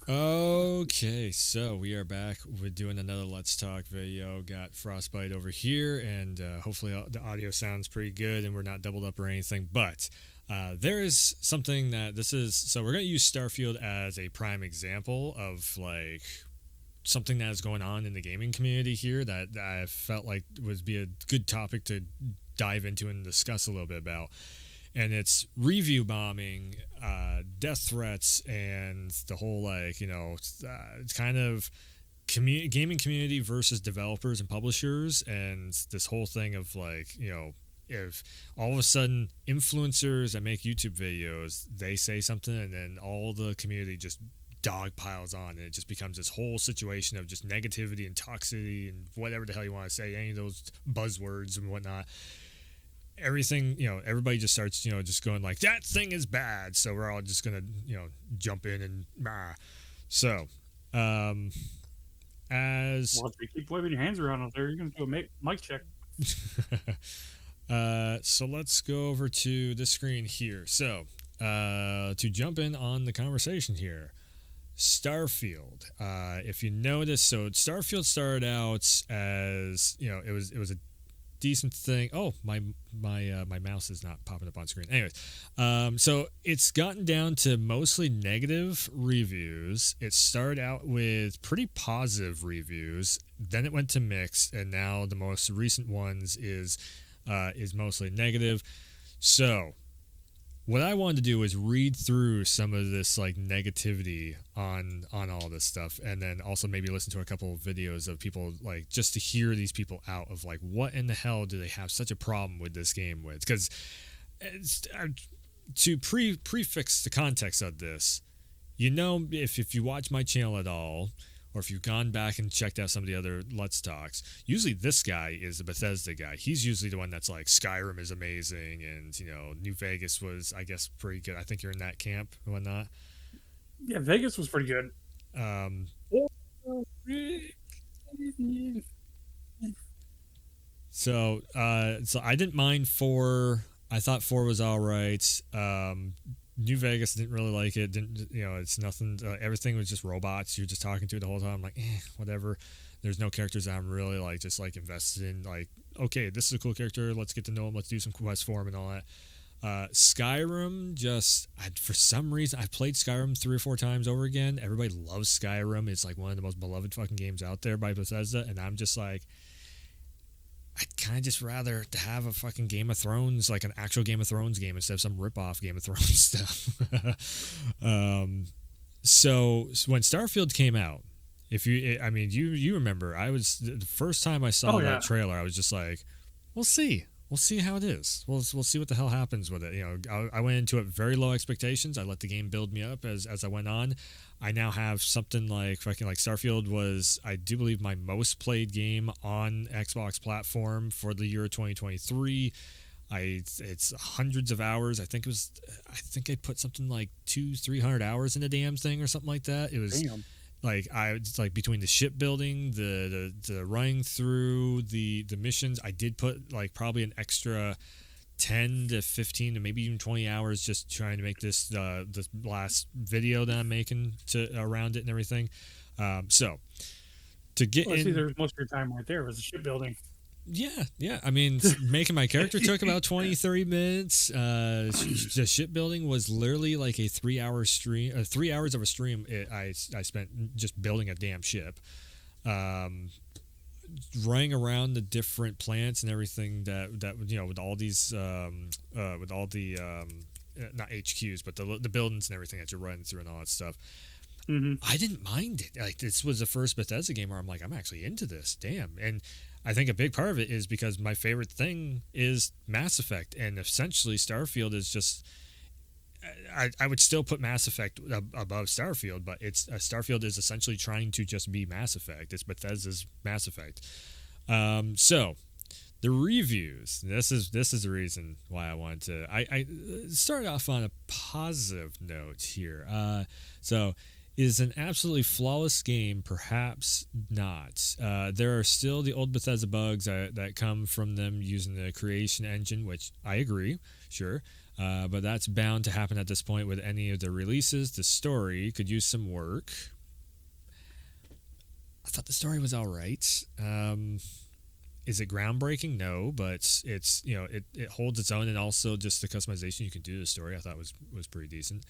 Okay, so we are back. We're doing another Let's Talk video. Got Frostbite over here, and hopefully the audio sounds pretty good and we're not doubled up or anything. But there is something that this is. So we're going to use Starfield as a prime example of like something that is going on in the gaming community here that I felt like would be a good topic to dive into and discuss a little bit about, and it's review bombing, death threats, and the whole it's kind of gaming community versus developers and publishers, and this whole thing of if all of a sudden influencers that make YouTube videos they say something and then all the community just dog piles on and it just becomes this whole situation of just negativity and toxicity and whatever the hell you want to say, any of those buzzwords and whatnot. Everything, everybody just starts, just going like that thing is bad, so we're all just gonna, jump in and so as Well, if you keep waving your hands around out there, you're going to do a mic check. so let's go over to the screen here. So to jump in on the conversation here, Starfield. If you notice, so Starfield started out as, it was a decent thing. Oh, my mouse is not popping up on screen. Anyways, so it's gotten down to mostly negative reviews. It started out with pretty positive reviews, then it went to mixed, and now the most recent ones is mostly negative. So what I wanted to do was read through some of this like negativity on all this stuff, and then also maybe listen to a couple of videos of people, like, just to hear these people out of like what in the hell do they have such a problem with this game with. Because to prefix the context of this, if you watch my channel at all, or if you've gone back and checked out some of the other Let's Talks, usually this guy is the Bethesda guy. He's usually the one that's like, Skyrim is amazing, and, New Vegas was, I guess, pretty good. I think you're in that camp and whatnot. Yeah, Vegas was pretty good. Um, so I didn't mind 4. I thought 4 was all right. New Vegas didn't really like it. Didn't It's nothing. Everything was just robots. You're just talking to the whole time. I'm like, whatever. There's no characters that I'm really like just like invested in. Like, okay, this is a cool character. Let's get to know him. Let's do some quests for him and all that. Skyrim, for some reason, I've played Skyrim 3 or 4 times over again. Everybody loves Skyrim. It's like one of the most beloved fucking games out there by Bethesda, and I'm just like, I'd kind of just rather have a fucking Game of Thrones, like an actual Game of Thrones game, instead of some rip-off Game of Thrones stuff. So when Starfield came out, you remember, I was the first time I saw that trailer, I was just like, we'll see. We'll see how it is. We'll see what the hell happens with it. I went into it very low expectations. I let the game build me up as I went on. I now have something like fucking like Starfield was, I do believe, my most played game on Xbox platform for the year 2023. It's hundreds of hours. I think I put something like 200-300 hours in the damn thing or something like that. It was like between the shipbuilding, the running through the missions, I did put like probably an extra 10 to 15 to maybe even 20 hours just trying to make this last video that I'm making around it and everything. So to get in, see, there's most of your time right there was the shipbuilding. Yeah. I mean, making my character took about 20-30 minutes. The shipbuilding was literally like a 3-hour stream. 3 hours of a stream I spent just building a damn ship. Running around the different planets and everything that with all these with all the not HQs but the buildings and everything that you're running through and all that stuff. Mm-hmm. I didn't mind it. Like, this was the first Bethesda game where I'm like, I'm actually into this. Damn. And I think a big part of it is because my favorite thing is Mass Effect, and essentially Starfield is just. I would still put Mass Effect above Starfield, but Starfield is essentially trying to just be Mass Effect. It's Bethesda's Mass Effect. So the reviews. This is the reason why I wanted to. I started off on a positive note here. So. Is an absolutely flawless game? Perhaps not. There are still the old Bethesda bugs that come from them using the creation engine, which I agree, sure. But that's bound to happen at this point with any of the releases. The story could use some work. thought the story was all right. Is it groundbreaking? No, but it's it holds its own, and also just the customization you can do to the story I thought was pretty decent.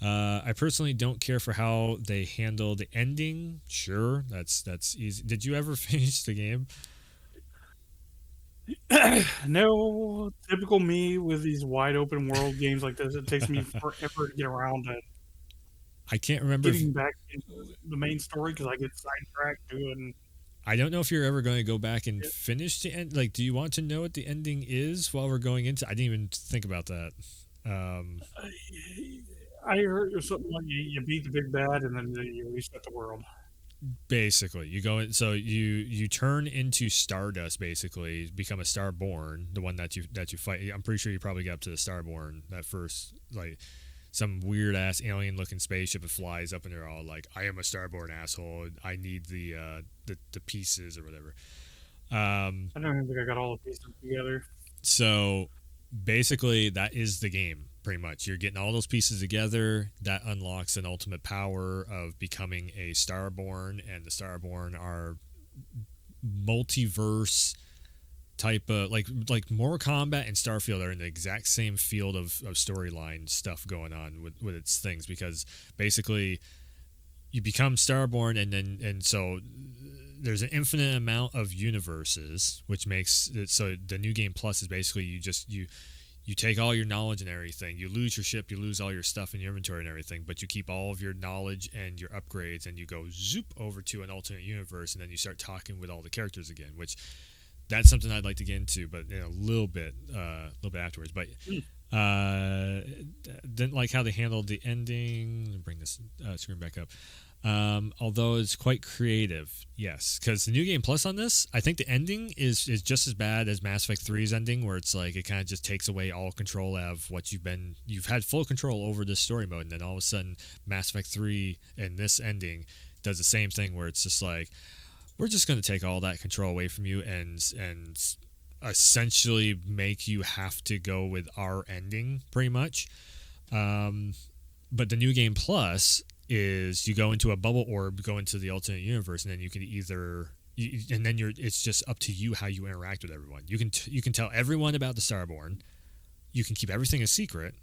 I personally don't care for how they handle the ending. Sure, that's easy. Did you ever finish the game? No, typical me with these wide open world games like this. It takes me forever to get around to I can't remember. getting back into the main story because I get sidetracked doing. I don't know if you're ever going to go back and It. finish the end. Like, do you want to know what the ending is while we're going into? I didn't even think about that. Um, I heard something like you beat the big bad and then you reset the world. Basically, you go in, so you turn into Stardust. Basically, become a Starborn, the one that you fight. I'm pretty sure you probably got up to the Starborn, that first, like, some weird ass alien looking spaceship. It flies up and they're all like, "I am a Starborn, asshole. I need the pieces or whatever." I don't even think I got all the pieces together. So basically, that is the game. Pretty much, you're getting all those pieces together. That unlocks an ultimate power of becoming a Starborn, and the Starborn are multiverse type of, like Mortal Kombat and Starfield are in the exact same field of storyline stuff going on with its things, because basically you become Starborn, and so there's an infinite amount of universes, which makes it so the new game plus is basically you take all your knowledge and everything. You lose your ship, you lose all your stuff in your inventory and everything, but you keep all of your knowledge and your upgrades, and you go zoop over to an alternate universe, and then you start talking with all the characters again. Which that's something I'd like to get into, but a little bit afterwards. But didn't like how they handled the ending. Let me bring this screen back up. Although it's quite creative, yes, because the new game plus on this, I think the ending is just as bad as Mass Effect 3's ending, where it's like it kind of just takes away all control of what you've had full control over this story mode, and then all of a sudden Mass Effect 3 and this ending does the same thing, where it's just like, we're just going to take all that control away from you and essentially make you have to go with our ending, pretty much. But the new game plus is you go into a bubble orb, go into the alternate universe, and then you can and then it's just up to you how you interact with everyone. You can tell everyone about the Starborn. You can keep everything a secret,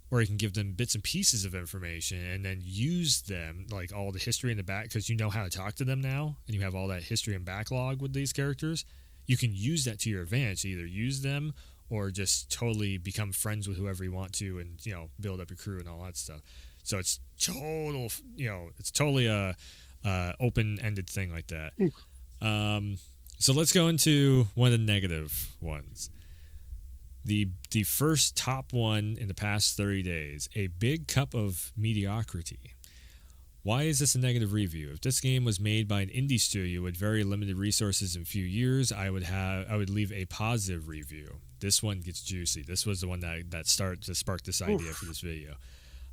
or you can give them bits and pieces of information and then use them, like all the history in the back, because you know how to talk to them now, and you have all that history and backlog with these characters. You can use that to your advantage, either use them or just totally become friends with whoever you want to, and build up your crew and all that stuff. So it's totally a open-ended thing like that. So let's go into one of the negative ones. The first top one in the past 30 days, a big cup of mediocrity. Why is this a negative review? If this game was made by an indie studio with very limited resources and few years, I would leave a positive review. This one gets juicy. This was the one that sparked this idea for this video.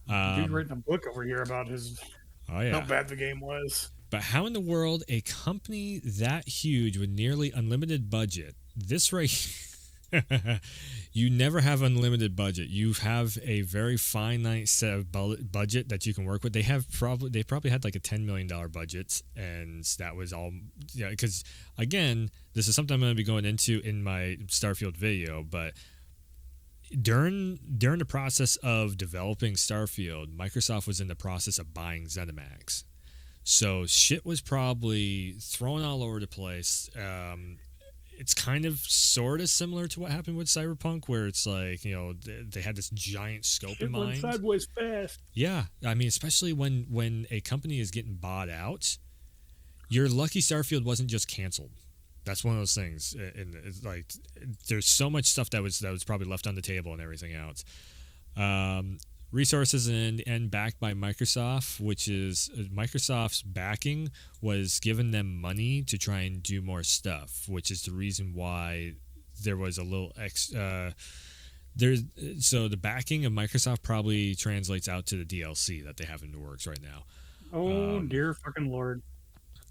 Dude writing a book over here about how bad the game was. But how in the world a company that huge with nearly unlimited budget, this right, you never have unlimited budget. You have a very finite set of budget that you can work with. They probably had like a $10 million budget, and that was all. Yeah, because again, this is something I'm going to be going into in my Starfield video, but during the process of developing Starfield, Microsoft was in the process of buying ZeniMax. So shit was probably thrown all over the place. It's kind of sort of similar to what happened with Cyberpunk, where it's like, they had this giant scope in mind. It went sideways fast. Yeah. I mean, especially when a company is getting bought out, you're lucky Starfield wasn't just canceled. That's one of those things. And it's like, there's so much stuff that was probably left on the table and everything else. Resources and backed by Microsoft, which is Microsoft's backing was giving them money to try and do more stuff, which is the reason why there was a little so the backing of Microsoft probably translates out to the DLC that they have in the works right now. Oh, dear fucking Lord.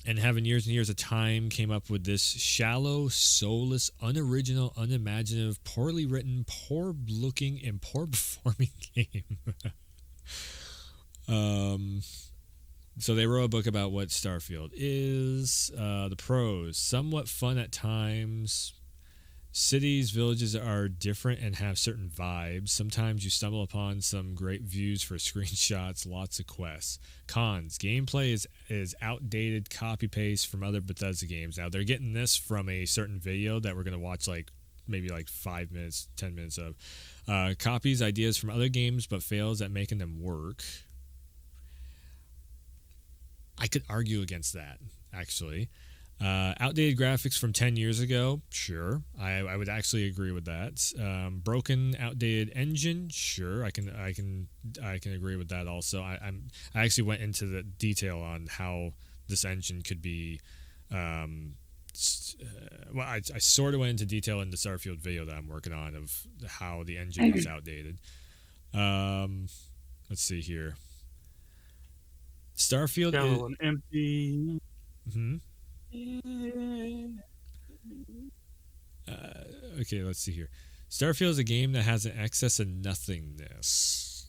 And having years and years of time came up with this shallow, soulless, unoriginal, unimaginative, poorly written, poor looking, and poor performing game. So they wrote a book about what Starfield is. The pros: somewhat fun at times. Cities, villages are different and have certain vibes. Sometimes you stumble upon some great views for screenshots, lots of quests. Cons: gameplay is outdated, copy paste from other Bethesda games. Now they're getting this from a certain video that we're gonna watch, like maybe like 5 minutes, 10 minutes of. Copies ideas from other games but fails at making them work. I could argue against that, actually. Outdated graphics from 10 years ago, sure. I would actually agree with that. Broken, outdated engine, sure. I can agree with that also. I actually went into the detail on how this engine could be. Well, I sort of went into detail in the Starfield video that I'm working on of how the engine is outdated. Let's see here. Starfield Got a is. little empty. Mm-hmm. Okay, let's see here. Starfield is a game that has an excess of nothingness.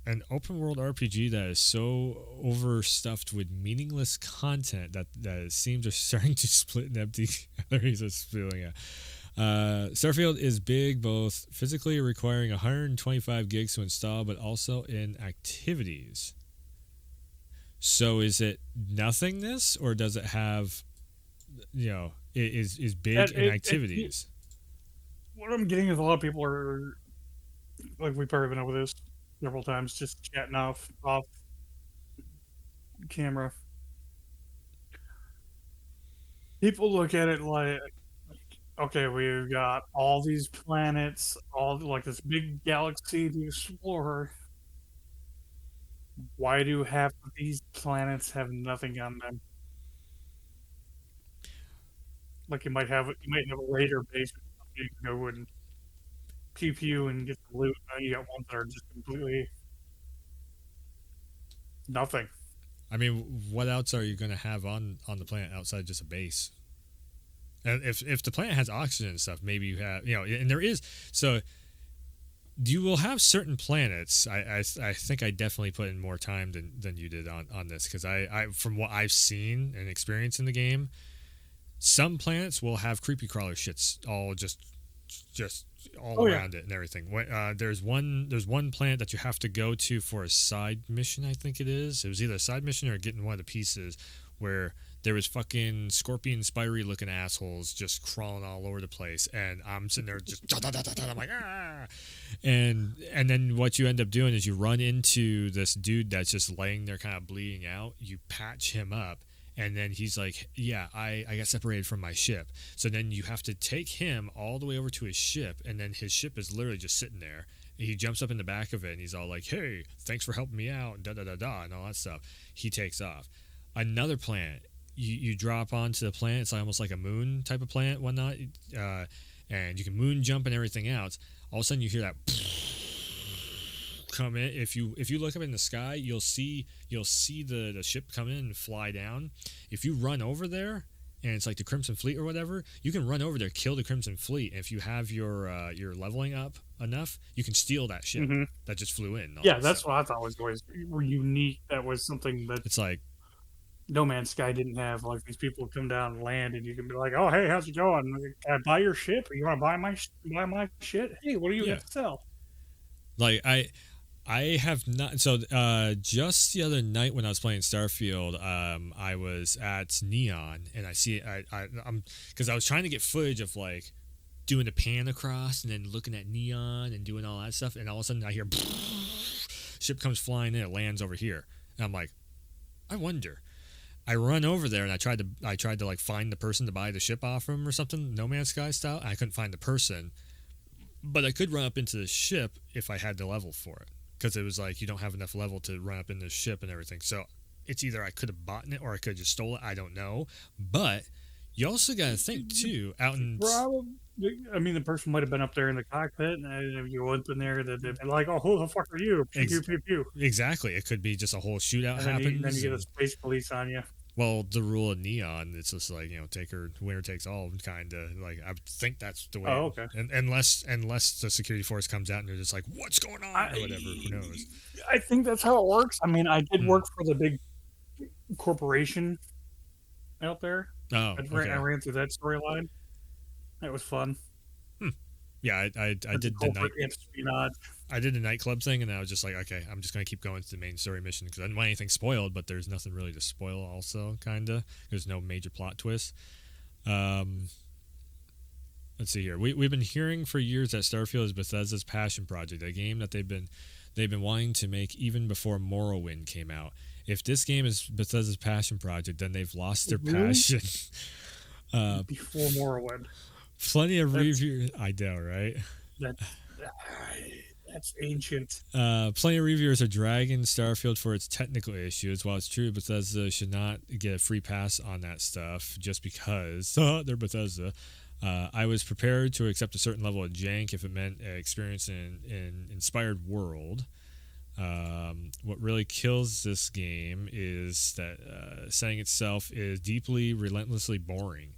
An open world RPG that is so overstuffed with meaningless content that it seems are starting to split and empty calories of feeling it. Starfield is big, both physically requiring 125 gigs to install, but also in activities. So is it nothingness, or does it have, is big in activities? What I'm getting is a lot of people are, like, we've probably been over this several times, just chatting off camera. People look at it like, okay, we've got all these planets, all like this big galaxy to explore. Why do half of these planets have nothing on them? Like you might have a raider base you can go and pew pew and get the loot, and you got ones that are just completely nothing. I mean, what else are you going to have on the planet outside just a base? And if the planet has oxygen and stuff, maybe you have, and there is. So you will have certain planets. I think I definitely put in more time than you did on this, because I from what I've seen and experienced in the game, some planets will have creepy crawler shits all just all around it and everything. There's one planet that you have to go to for a side mission. I think it was either a side mission or getting one of the pieces where there was fucking scorpion spidery looking assholes just crawling all over the place, and I'm sitting there just I'm like, ah. And then what you end up doing is you run into this dude that's just laying there kind of bleeding out. You patch him up, and then he's like, yeah, I got separated from my ship. So then you have to take him all the way over to his ship, and then his ship is literally just sitting there. He jumps up in the back of it, and he's all like, hey, thanks for helping me out, and da-da-da-da, and all that stuff. He takes off. Another planet, you drop onto the planet. It's almost like a moon type of planet, whatnot, and you can moon jump and everything else. All of a sudden, you hear that come in. If you look up in the sky, you'll see the ship come in and fly down. If you run over there, and it's like the Crimson Fleet or whatever, you can run over there, kill the Crimson Fleet. And if you have your leveling up enough, you can steal that ship that just flew in. Yeah, that's what I thought was always unique. That was something that it's like No Man's Sky didn't have. Like, these people come down and land, and you can be like, "Oh, hey, how's it going? Can I buy your ship? You want to buy my shit? Hey, what do you got to sell?" Like I have not. So just the other night when I was playing Starfield, I was at Neon, and I'm because I was trying to get footage of like doing a pan across and then looking at Neon and doing all that stuff, and all of a sudden I hear ship comes flying in, it lands over here, and I'm like, I wonder. I run over there and I tried to like find the person to buy the ship off him or something, No Man's Sky style. And I couldn't find the person, but I could run up into the ship if I had the level for it, because it was like you don't have enough level to run up in the ship and everything. So it's either I could have bought it or I could have just stole it. I don't know, but you also got to think too. Out in I mean, the person might have been up there in the cockpit, and if you went in there, they'd be like, "Oh, who the fuck are you?" Pew, pew, pew. Exactly. It could be just a whole shootout and happens. Then you get a space police on you. Well, the rule of Neon, it's just like, winner takes all, kind of. Like, I think that's the way. Oh, okay. Unless the security force comes out and they're just like, what's going on, or whatever. Who knows? I think that's how it works. I mean, I did work for the big corporation out there. Oh, I okay. ran through that storyline. That was fun. Hmm. Yeah, I As a did the corporate espionage. I did the nightclub thing, and I was just like, okay, I'm just gonna keep going to the main story mission because I didn't want anything spoiled, but there's nothing really to spoil. Also, kinda, there's no major plot twist. Um, let's see here. We've been hearing for years that Starfield is Bethesda's passion project, a game that they've been wanting to make even before Morrowind came out. If this game is Bethesda's passion project, then they've lost their Really? passion. Before Morrowind. Plenty of That's reviews. I know, right? that's that's ancient. Plenty of reviewers are dragging Starfield for its technical issues. While it's true Bethesda should not get a free pass on that stuff just because they're Bethesda, I was prepared to accept a certain level of jank if it meant experience in an inspired world. What really kills this game is that setting itself is deeply, relentlessly boring.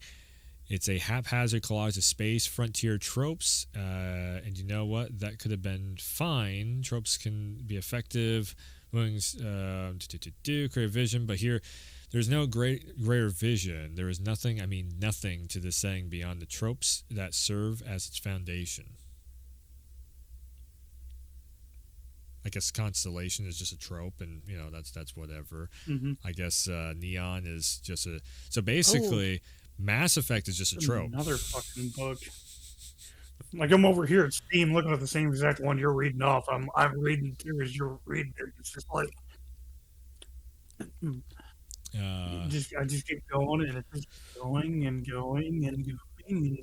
It's a haphazard collage of space frontier tropes, and you know what? That could have been fine. Tropes can be effective, create vision, but here, there's no greater vision. There is nothing. I mean, nothing to this setting beyond the tropes that serve as its foundation. I guess constellation is just a trope, and that's whatever. Mm-hmm. I guess neon is just a. So Oh, basically, Mass Effect is just a trope. another fucking book. Like I'm over here at Steam looking at the same exact one you're reading off. I'm reading through as you're reading it. It's just like Uh, I just keep going and it's just going and going and going.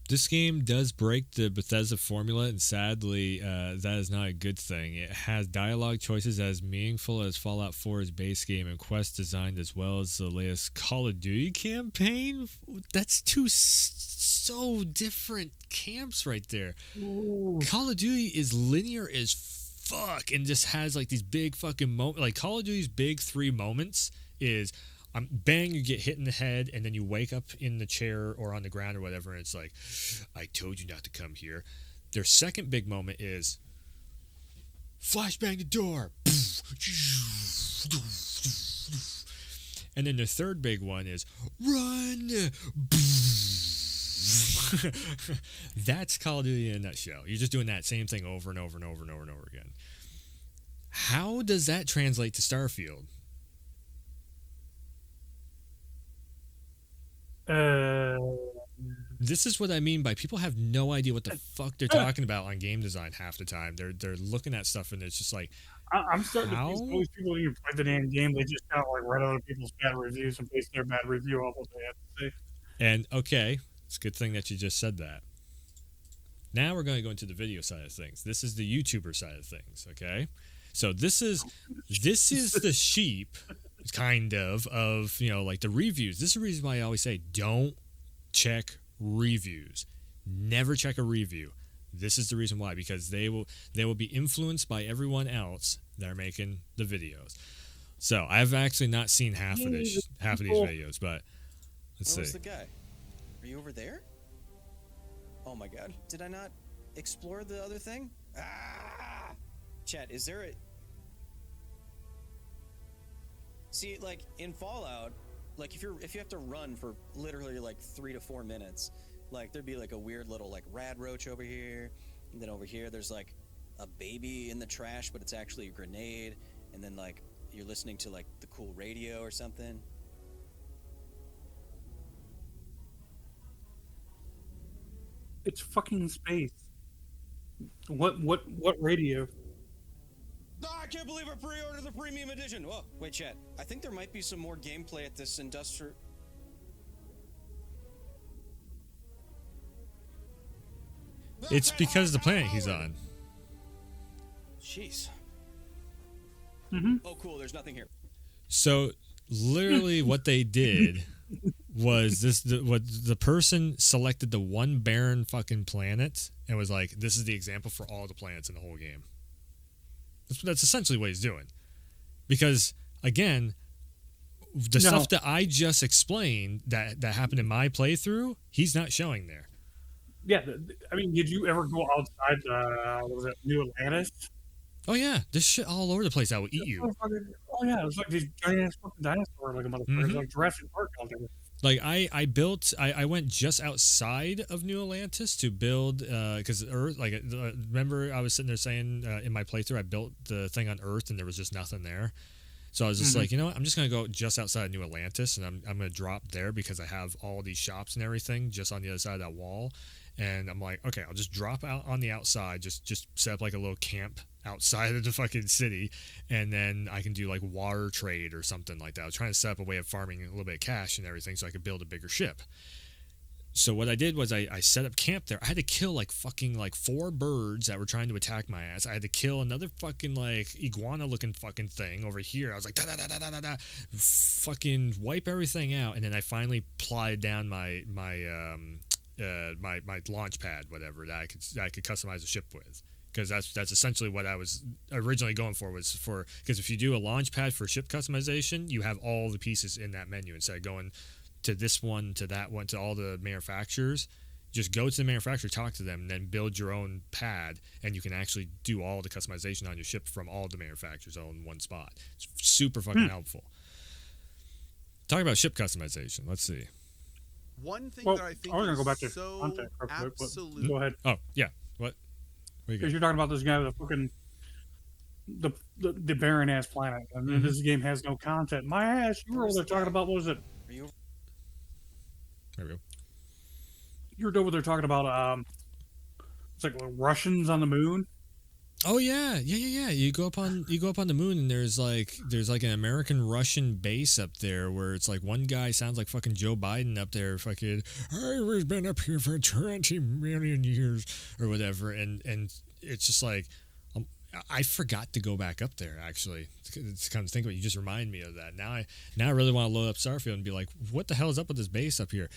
this game does break the Bethesda formula, and sadly, that is not a good thing. It has dialogue choices as meaningful as Fallout 4's base game and quests designed as well as the latest Call of Duty campaign. That's two so different camps right there. Ooh. Call of Duty is linear as fuck and just has like these big fucking moments. Like Call of Duty's big three moments is bang, you get hit in the head, and then you wake up in the chair or on the ground or whatever, and it's like, I told you not to come here. Their second big moment is flashbang the door. And then the third big one is run. That's Call of Duty in a nutshell. You're just doing that same thing over and over and over and over and over again. How does that translate to Starfield? This is what I mean by people have no idea what the fuck they're talking about on game design half the time. They're looking at stuff and it's just like, I'm starting to think some of how? these people who play the damn game, they just kind of like read other people's bad reviews and base their bad review off what they have to say. And okay, it's a good thing that you just said that. Now we're going to go into the video side of things. This is the YouTuber side of things, okay? So this is the sheep kind of like the reviews. This is the reason why I always say don't check reviews. Never check a review. This is the reason why, because they will be influenced by everyone else that are making the videos. So I've actually not seen half of these videos, but let's Where was see. the guy? Are you over there? Oh my god. Did I not explore the other thing? Ah! Chat, is there a... See, like, in Fallout, like, if you have to run for literally, like, 3 to 4 minutes, like, there'd be, like, a weird little, like, rad roach over here, and then over here there's, like, a baby in the trash, but it's actually a grenade, and then, like, you're listening to, like, the cool radio or something. It's fucking space. What radio? Oh, I can't believe I pre-ordered the premium edition. Whoa, wait, chat. I think there might be some more gameplay at this industrial... It's because of the planet he's on. Jeez. Mm-hmm. Oh, cool. There's nothing here. So literally what they did was what the person selected the one barren fucking planet and was like, this is the example for all the planets in the whole game. That's essentially what he's doing. Because again, the stuff that I just explained that happened in my playthrough, he's not showing there. Yeah, I mean, did you ever go outside? What was it, New Atlantis? Oh yeah, there's shit all over the place that will eat Oh, you. oh yeah, it's like these giant ass fucking dinosaur looking motherfuckers, like Jurassic Park out there. Like I went just outside of New Atlantis to build because Earth, like remember I was sitting there saying in my playthrough I built the thing on Earth and there was just nothing there. So I was just like, you know what, I'm just gonna go just outside of New Atlantis and I'm gonna drop there because I have all these shops and everything just on the other side of that wall. And I'm like, okay, I'll just drop out on the outside, just set up like a little camp outside of the fucking city, and then I can do like water trade or something like that. I was trying to set up a way of farming a little bit of cash and everything so I could build a bigger ship. So what I did was I set up camp there. I had to kill like fucking like 4 birds that were trying to attack my ass. I had to kill another fucking like iguana looking fucking thing over here. I was like da da da da da da, fucking wipe everything out, and then I finally plied down my launch pad, whatever that I could customize a ship with, because that's essentially what I was originally going for, was for, because if you do a launch pad for ship customization, you have all the pieces in that menu instead of going to this one, to that one, to all the manufacturers. Just go to the manufacturer, talk to them, and then build your own pad, and you can actually do all the customization on your ship from all the manufacturers all in one spot. It's super fucking helpful. Talk about ship customization. Let's see. One thing Well, that I think I was gonna go back to so content real quick, but absolute. go ahead. Oh yeah, what? Because you're talking about this guy with a fucking the barren ass planet, and then this game has no content. My ass, you were over there talking about, what was it? Are you? There we go. You were over there talking about it's like Russians on the moon. Oh yeah. You go up on the moon, and there's like an American Russian base up there where it's like one guy sounds like fucking Joe Biden up there, fucking, I've been up here for 20 million years or whatever, and it's just like, I forgot to go back up there actually. It's kind of think about, you just remind me of that. Now I really want to load up Starfield and be like, what the hell is up with this base up here?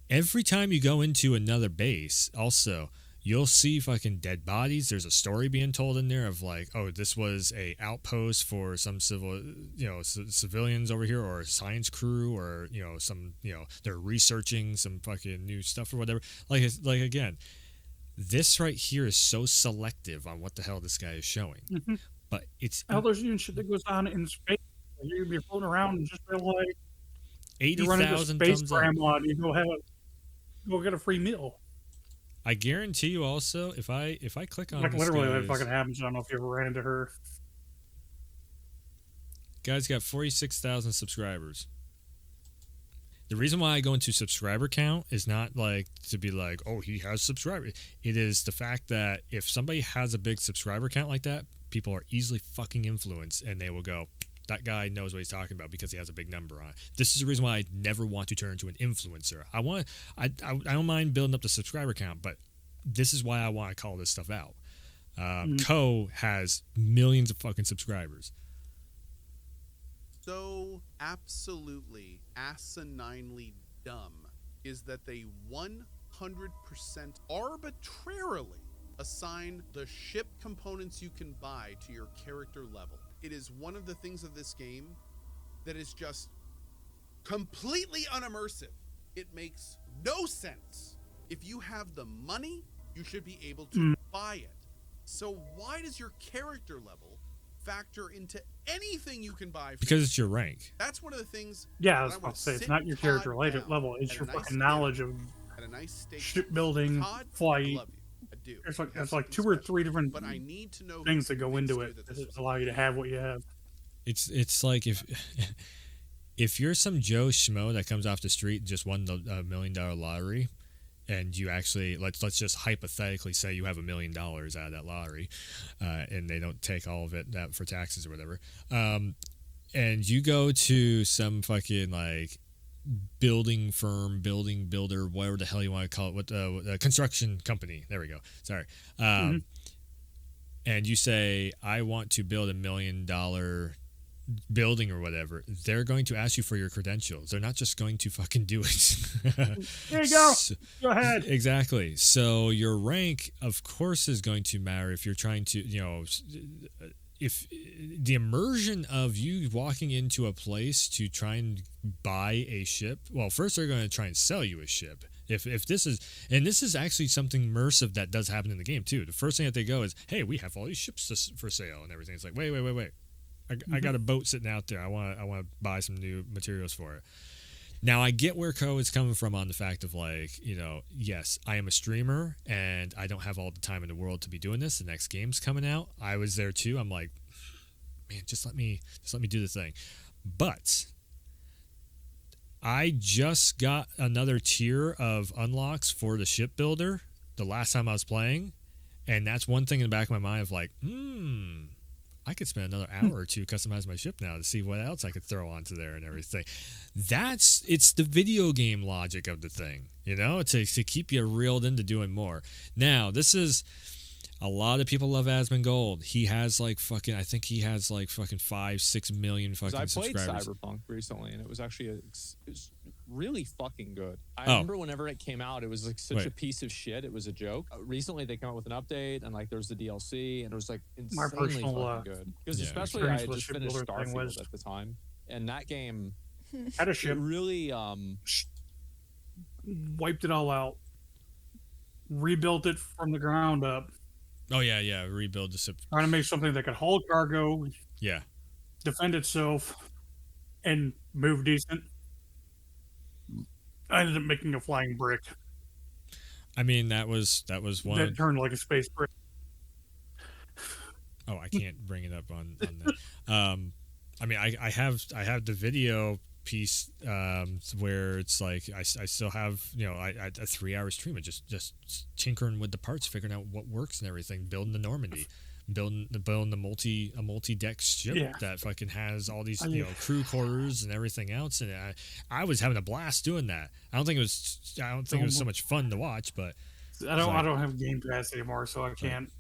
Every time you go into another base, also, you'll see fucking dead bodies. There's a story being told in there of like, oh, this was a outpost for some civilians over here, or a science crew, or some, they're researching some fucking new stuff or whatever. Like again, this right here is so selective on what the hell this guy is showing. But it's Hell, there's even shit that goes on in space. You can be floating around and just feel like 80,000 space thumbs up. grandma, and you go get a free meal. I guarantee you also, if I click on Like this literally, that guy's, fucking happens. I don't know if you ever ran into her. guy's got 46,000 subscribers. The reason why I go into subscriber count is not like to be like, oh, he has subscribers. It is the fact that if somebody has a big subscriber count like that, people are easily fucking influenced, and they will go, that guy knows what he's talking about because he has a big number on it. This is the reason why I never want to turn into an influencer. I don't mind building up the subscriber count, but this is why I want to call this stuff out. Co has millions of fucking subscribers. So absolutely asininely dumb is that they 100% arbitrarily assign the ship components you can buy to your character level. It is one of the things of this game that is just completely unimmersive. It makes no sense. If you have the money, you should be able to buy it. So why does your character level factor into anything you can buy? Because it's your rank. That's one of the things. Yeah, I was about to say, it's not your character level. It's your fucking knowledge of shipbuilding, flight. There's like 2 or 3 different things that go into it that allow you to have what you have. It's like if you're some Joe Schmo that comes off the street and just won the $1 million lottery, and you actually, let's just hypothetically say you have $1 million out of that lottery, and they don't take all of it for taxes or whatever, and you go to some fucking like building firm, builder, whatever the hell you want to call it, what construction company, there we go, sorry, and you say, I want to build $1 million building or whatever, they're going to ask you for your credentials. They're not just going to fucking do it. There you go. Go ahead. Exactly. So your rank, of course, is going to matter if you're trying to, if the immersion of you walking into a place to try and buy a ship. Well, first they're going to try and sell you a ship, If this is, and this is actually something immersive that does happen in the game too. The first thing that they go is, hey, we have all these ships for sale and everything. It's like, wait. I got a boat sitting out there. I want to buy some new materials for it. Now I get where Co is coming from on the fact of like, yes, I am a streamer and I don't have all the time in the world to be doing this. The next game's coming out. I was there too. I'm like, man, just let me do the thing. But I just got another tier of unlocks for the shipbuilder the last time I was playing, and that's one thing in the back of my mind of like, I could spend another hour or two customizing my ship now to see what else I could throw onto there and everything. It's the video game logic of the thing, to keep you reeled into doing more. Now, this is a lot of people love Asmongold. He has I think he has 5-6 million fucking subscribers. I played Cyberpunk recently, and it was actually it's really fucking good. I remember whenever it came out, it was such a piece of shit. It was a joke. Recently, they came out with an update, and there's the DLC, and it was insanely fucking good. Because especially I had just finished Starfield at the time, and that game had a ship. Really wiped it all out, rebuilt it from the ground up. Oh yeah, rebuild the ship. Trying to make something that could haul cargo. Yeah. Defend itself, and move decent. I ended up making a flying brick. I mean, that was one that turned like a space brick. Oh, I can't bring it up on that. I mean, I have the video piece where it's like I still have a 3-hour stream of just tinkering with the parts, figuring out what works and everything, building the Normandy, building the multi-deck ship that fucking has all these crew quarters and everything else, and I was having a blast doing that. I don't think it was so much fun to watch, but I don't have Game Pass anymore, so I can't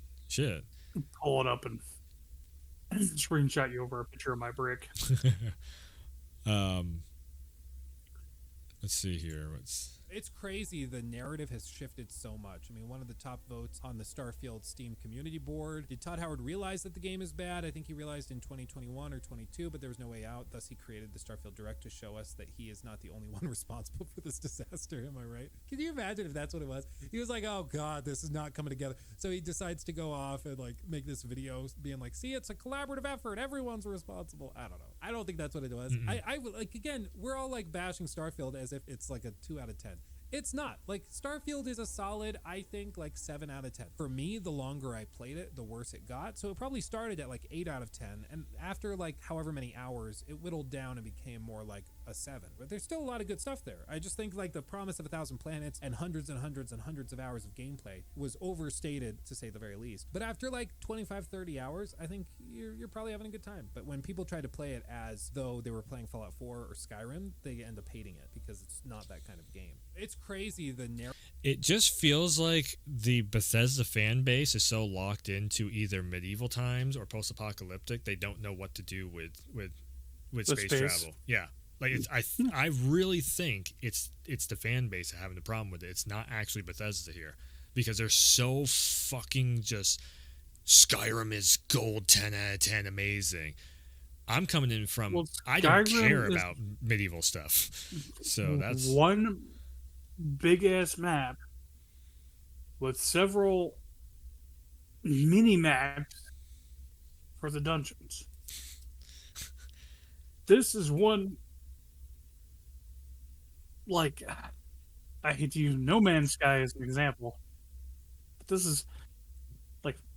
pull it up and screenshot you over a picture of my brick. Let's see here. It's crazy. The narrative has shifted so much. I mean, one of the top votes on the Starfield Steam community board. Did Todd Howard realize that the game is bad? I think he realized in 2021 or 22, but there was no way out. Thus, he created the Starfield Direct to show us that he is not the only one responsible for this disaster. Am I right? Can you imagine if that's what it was? He was like, oh God, this is not coming together. So he decides to go off and make this video being like, see, it's a collaborative effort. Everyone's responsible. I don't know. I don't think that's what it was. Mm-hmm. Again, we're all bashing Starfield as if it's a 2 out of 10. It's not. Starfield is a solid, I think, 7 out of 10. For me, the longer I played it, the worse it got. So it probably started at 8 out of 10. And after however many hours, it whittled down and became more a 7. But there's still a lot of good stuff there. I just think the promise of 1,000 planets and hundreds and hundreds and hundreds of hours of gameplay was overstated, to say the very least. But after 25, 30 hours, I think you're probably having a good time. But when people try to play it as though they were playing Fallout 4 or Skyrim, they end up hating it because it's not that kind of game. It's crazy It just feels like the Bethesda fan base is so locked into either medieval times or post-apocalyptic they don't know what to do with space travel. Yeah, I really think it's the fan base having the problem with it. It's not actually Bethesda here because they're so fucking just Skyrim is gold 10 out of 10 amazing. I'm coming in from I don't care about medieval stuff, so that's one big ass map with several mini maps for the dungeons. This is one I hate to use No Man's Sky as an example, but this is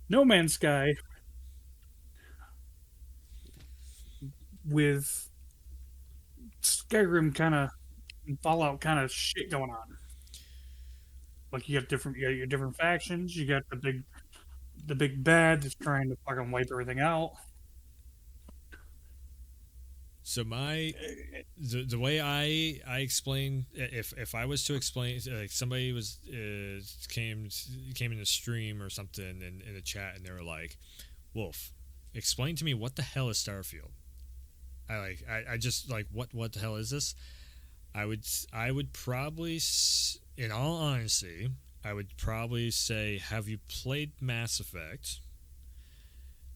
No Man's Sky with Skyrim kind of Fallout kind of shit going on. You got your different factions. You got the big bad that's trying to fucking wipe everything out. So the way I explain, if I was to explain, somebody was came in the stream or something in the chat and they were like, Wolf, explain to me what the hell is Starfield. I just what the hell is this? I would probably, in all honesty, I would probably say, have you played Mass Effect?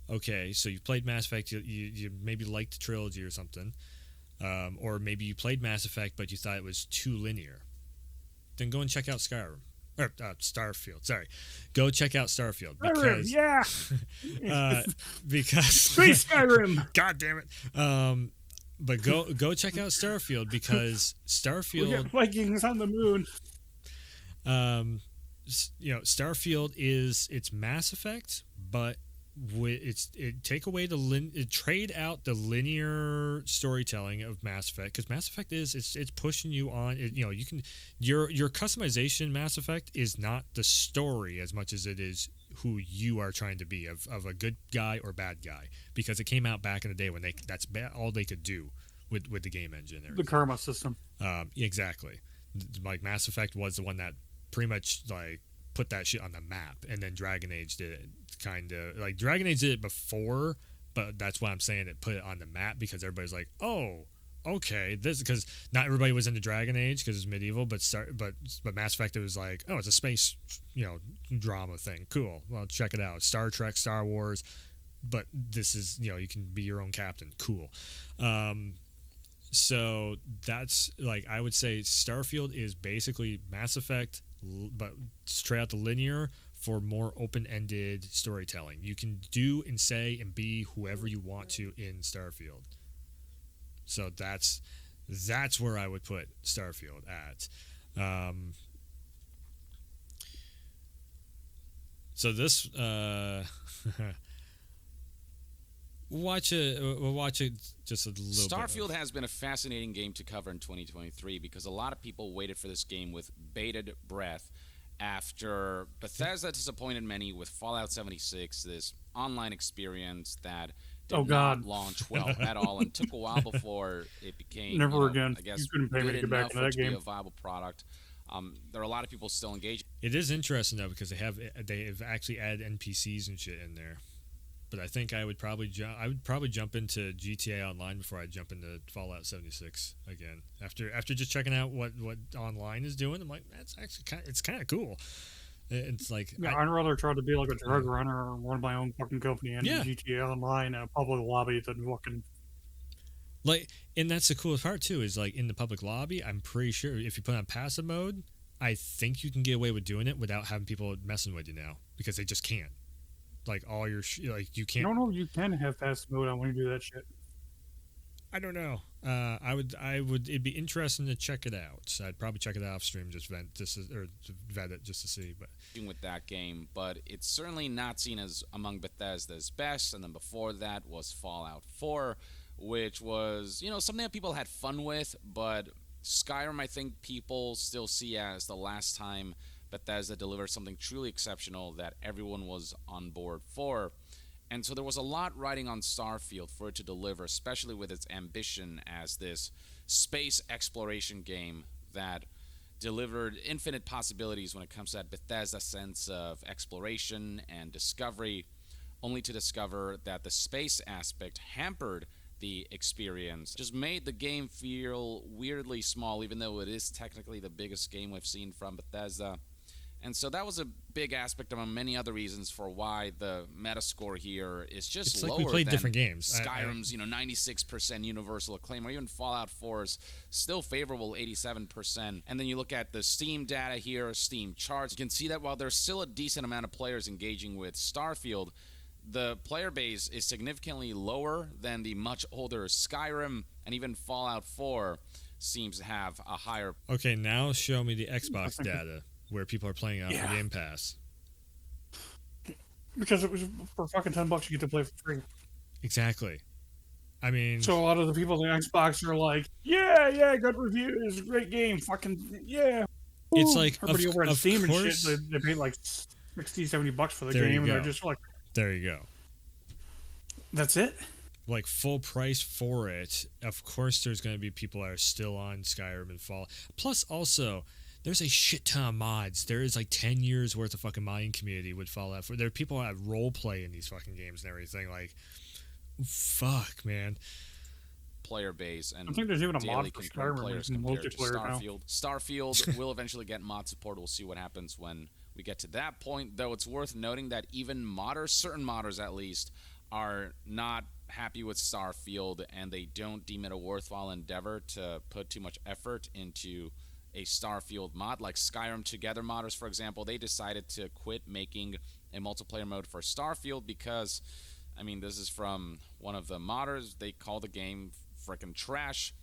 Okay, so you played Mass Effect, you maybe liked the trilogy or something, or maybe you played Mass Effect but you thought it was too linear. then go and check out Skyrim. Or Starfield, sorry. Go check out Starfield. Skyrim, yeah! Because... Space Skyrim! God damn it. But go check out Starfield, because Starfield... We got Vikings on the moon. Starfield it's Mass Effect, but trade out the linear storytelling of Mass Effect, because Mass Effect it's pushing you on. You can your customization Mass Effect is not the story as much as it is who you are trying to be of a good guy or bad guy, because it came out back in the day when that's all they could do with the game engine. The karma system. Exactly. Like Mass Effect was the one that pretty much like put that shit on the map, and then Dragon Age did it kind of like Dragon Age did it before, but that's why I'm saying it put it on the map, because everybody's like, oh, okay, this, because not everybody was into Dragon Age because it's medieval, but Mass Effect, it was like, oh, it's a space drama thing, cool, well, check it out. Star Trek, Star Wars, but this is you can be your own captain, cool. So that's like, I would say Starfield is basically Mass Effect, but straight out the linear for more open-ended storytelling. You can do and say and be whoever you want to in Starfield. So that's where I would put Starfield at. So this we'll watch it just a little Starfield bit. has been a fascinating game to cover in 2023 because a lot of people waited for this game with bated breath after Bethesda disappointed many with Fallout 76, this online experience that did not launch well at all, and took a while before it became again. I guess you couldn't pay me to get back into that game. Be a viable product. There are a lot of people still engaged. It is interesting though, because they've actually added NPCs and shit in there. But I think I would probably jump into GTA Online before I jump into Fallout 76 again. After just checking out what online is doing, I'm like, that's actually kind of cool. It's like, I'd rather try to be like a drug runner or run my own fucking company and GTA Online in a public lobby than fucking. Like, and that's the coolest part too, is like in the public lobby, I'm pretty sure if you put on passive mode, I think you can get away with doing it without having people messing with you now, because they just can't. Like all your like you can't. No, you can have passive mode on when you do that shit. I don't know. I would. It'd be interesting to check it out. I'd probably check it out off stream, to vet it just to see. But with that game, but it's certainly not seen as among Bethesda's best. And then before that was Fallout 4, which was something that people had fun with. But Skyrim, I think people still see as the last time Bethesda delivered something truly exceptional that everyone was on board for. And so there was a lot riding on Starfield for it to deliver, especially with its ambition as this space exploration game that delivered infinite possibilities when it comes to that Bethesda sense of exploration and discovery, only to discover that the space aspect hampered the experience, just made the game feel weirdly small, even though it is technically the biggest game we've seen from Bethesda. And so that was a big aspect among many other reasons for why the Metascore here is just lower. Like we played than different games. Skyrim's 96% universal acclaim, or even Fallout 4's still favorable 87%. And then you look at the Steam data here, Steam charts. You can see that while there's still a decent amount of players engaging with Starfield, the player base is significantly lower than the much older Skyrim, and even Fallout 4 seems to have a higher. Okay, now show me the Xbox data where people are playing out for Game Pass. Because it was for fucking $10 you get to play for free. Exactly. I mean, so a lot of the people on the Xbox are like, yeah, good reviews, great game, fucking yeah. It's like everybody over on Steam and shit, they paid like $60-$70 for the game, and they're just like, there you go. That's it. Like full price for it. Of course, there's going to be people that are still on Skyrim and Fallout. Plus, also, there's a shit ton of mods. There is like 10 years worth of fucking modding community with Fallout 4. There are people that role play in these fucking games and everything. Like, fuck, man. Player base and I think there's even a mod for Skyrim players compared to multiplayer now. Starfield will eventually get mod support. We'll see what happens when we get to that point. Though it's worth noting that even modders, certain modders at least, are not happy with Starfield, and they don't deem it a worthwhile endeavor to put too much effort into a Starfield mod. Like Skyrim Together modders, for example, they decided to quit making a multiplayer mode for Starfield because, I mean, this is from one of the modders. They call the game freaking trash,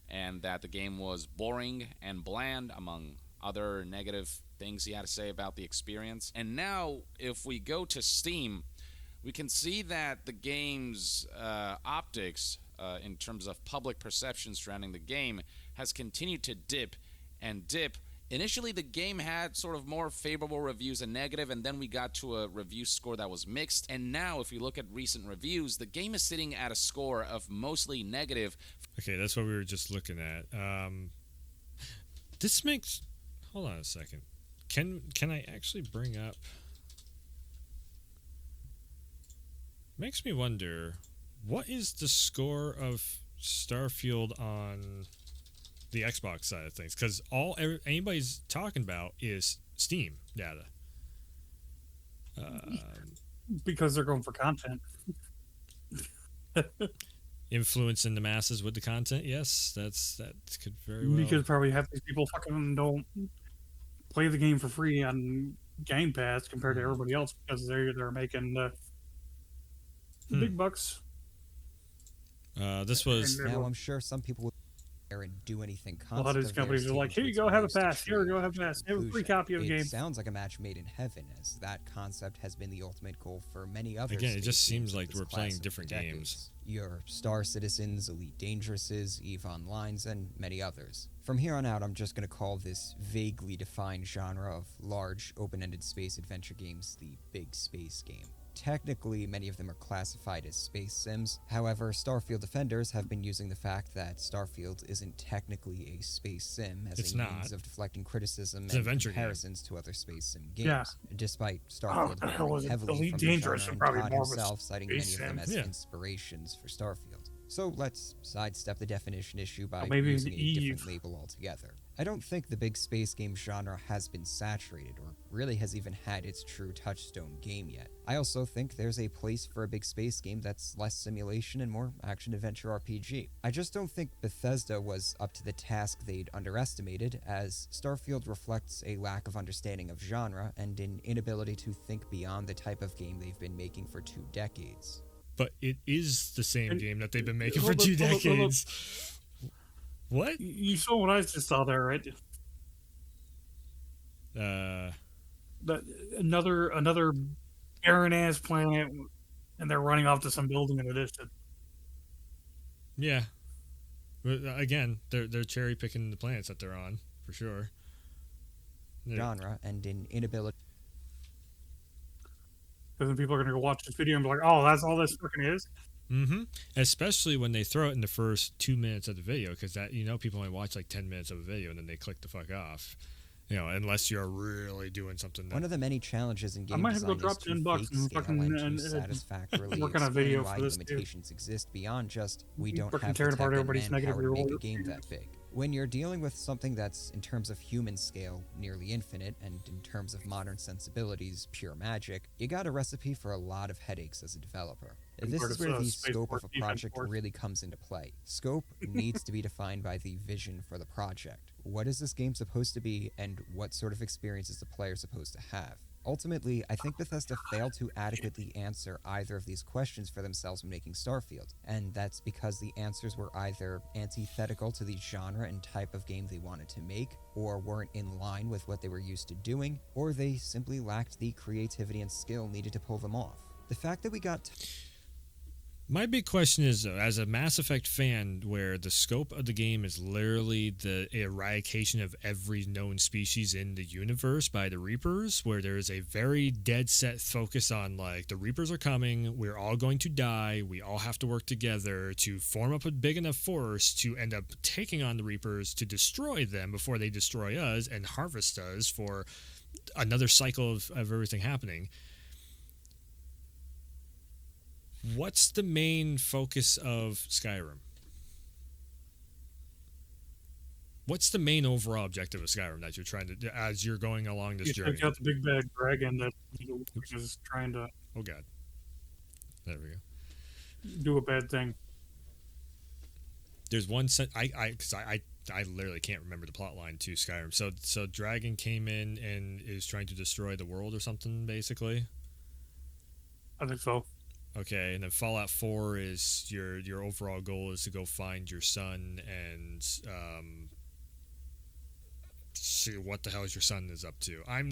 and that the game was boring and bland, among other negative things he had to say about the experience. And now, if we go to Steam, we can see that the game's optics, in terms of public perception surrounding the game, has continued to dip and dip. Initially, the game had sort of more favorable reviews than negative, and then we got to a review score that was mixed. And now, if you look at recent reviews, the game is sitting at a score of mostly negative. Okay, that's what we were just looking at. This makes... Hold on a second. Can I actually bring up... Makes me wonder, what is the score of Starfield on the Xbox side of things? Because anybody's talking about is Steam data. Because they're going for content. Influencing the masses with the content, yes, that could very well. Because probably half these people fucking don't play the game for free on Game Pass compared to everybody else because they're making the big bucks. This was... Now, I'm sure some people would there and do anything. A lot of these companies are like, here you go, have a pass. Here you go, have a pass. Have a free copy of the game. It sounds like a match made in heaven, as that concept has been the ultimate goal for many others. Again, it just seems like we're playing different games. Your Star Citizens, Elite Dangerouses, EVE Onlines, and many others. From here on out, I'm just going to call this vaguely defined genre of large, open-ended space adventure games the big space game. Technically, many of them are classified as space sims. However, Starfield defenders have been using the fact that Starfield isn't technically a space sim as a means of deflecting criticism and comparisons to other space sim games. Despite Starfield heavily from the genre, and COD himself citing many of them as inspirations for Starfield. So let's sidestep the definition issue by using a different label altogether. I don't think the big space game genre has been saturated, or really has even had its true touchstone game yet. I also think there's a place for a big space game that's less simulation and more action-adventure RPG. I just don't think Bethesda was up to the task they'd underestimated, as Starfield reflects a lack of understanding of genre and an inability to think beyond the type of game they've been making for 2 decades. But it is the same game that they've been making for 2 decades. What? You saw what I just saw there, right? Another barren ass planet, and they're running off to some building in the distance. Yeah. But again, they're cherry picking the planets that they're on, for sure. Genre and an inability. Because then people are going to go watch this video and be like, "Oh, that's all this fucking is." Mm-hmm. Especially when they throw it in the first 2 minutes of the video, because that people only watch like 10 minutes of a video and then they click the fuck off. Unless you're really doing something. One of the many challenges in game I might have design to go drop $10 and fucking satisfactorily work on a video why for this limitations exist beyond just we don't have the tearing tech apart and everybody's negative manpower to make a reviews. game that big. When you're dealing with something that's, in terms of human scale, nearly infinite, and in terms of modern sensibilities, pure magic, you got a recipe for a lot of headaches as a developer. This is where the scope of a project really comes into play. Scope needs to be defined by the vision for the project. What is this game supposed to be, and what sort of experience is the player supposed to have? Ultimately, I think Bethesda failed to adequately answer either of these questions for themselves when making Starfield, and that's because the answers were either antithetical to the genre and type of game they wanted to make, or weren't in line with what they were used to doing, or they simply lacked the creativity and skill needed to pull them off. The fact that we got... My big question is, as a Mass Effect fan, where the scope of the game is literally the eradication of every known species in the universe by the Reapers, where there is a very dead set focus on, like, the Reapers are coming, we're all going to die, we all have to work together to form up a big enough force to end up taking on the Reapers to destroy them before they destroy us and harvest us for another cycle of everything happening. What's the main focus of Skyrim? What's the main overall objective of Skyrim that you're trying to, as you're going along this journey? Take out the big bad dragon that is trying to. Oh God! There we go. Do a bad thing. There's one because I I literally can't remember the plot line to Skyrim. So Dragon came in and is trying to destroy the world or something, basically. I think so. Okay, and then Fallout 4 is your overall goal is to go find your son and see what the hell your son is up to. I'm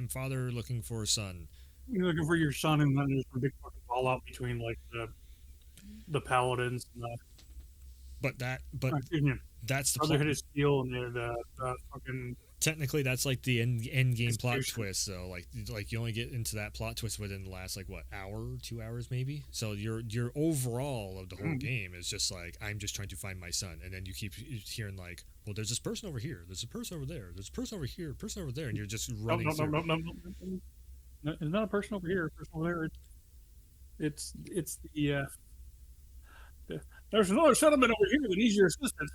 father looking for a son. You're looking for your son, and then there's a big fucking fallout between like the paladins and the. But that's the Brotherhood of Steel and the fucking. Technically, that's like the end game plot twist. So like you only get into that plot twist within the last like what hour, 2 hours maybe. So your overall of the whole game is just like I'm just trying to find my son, and then you keep hearing like, well, there's this person over here, there's a person over there, there's a person over here, person over there, and you're just running. No, it's not a person over here, a person over there. It's the. There's another settlement over here that needs your assistance.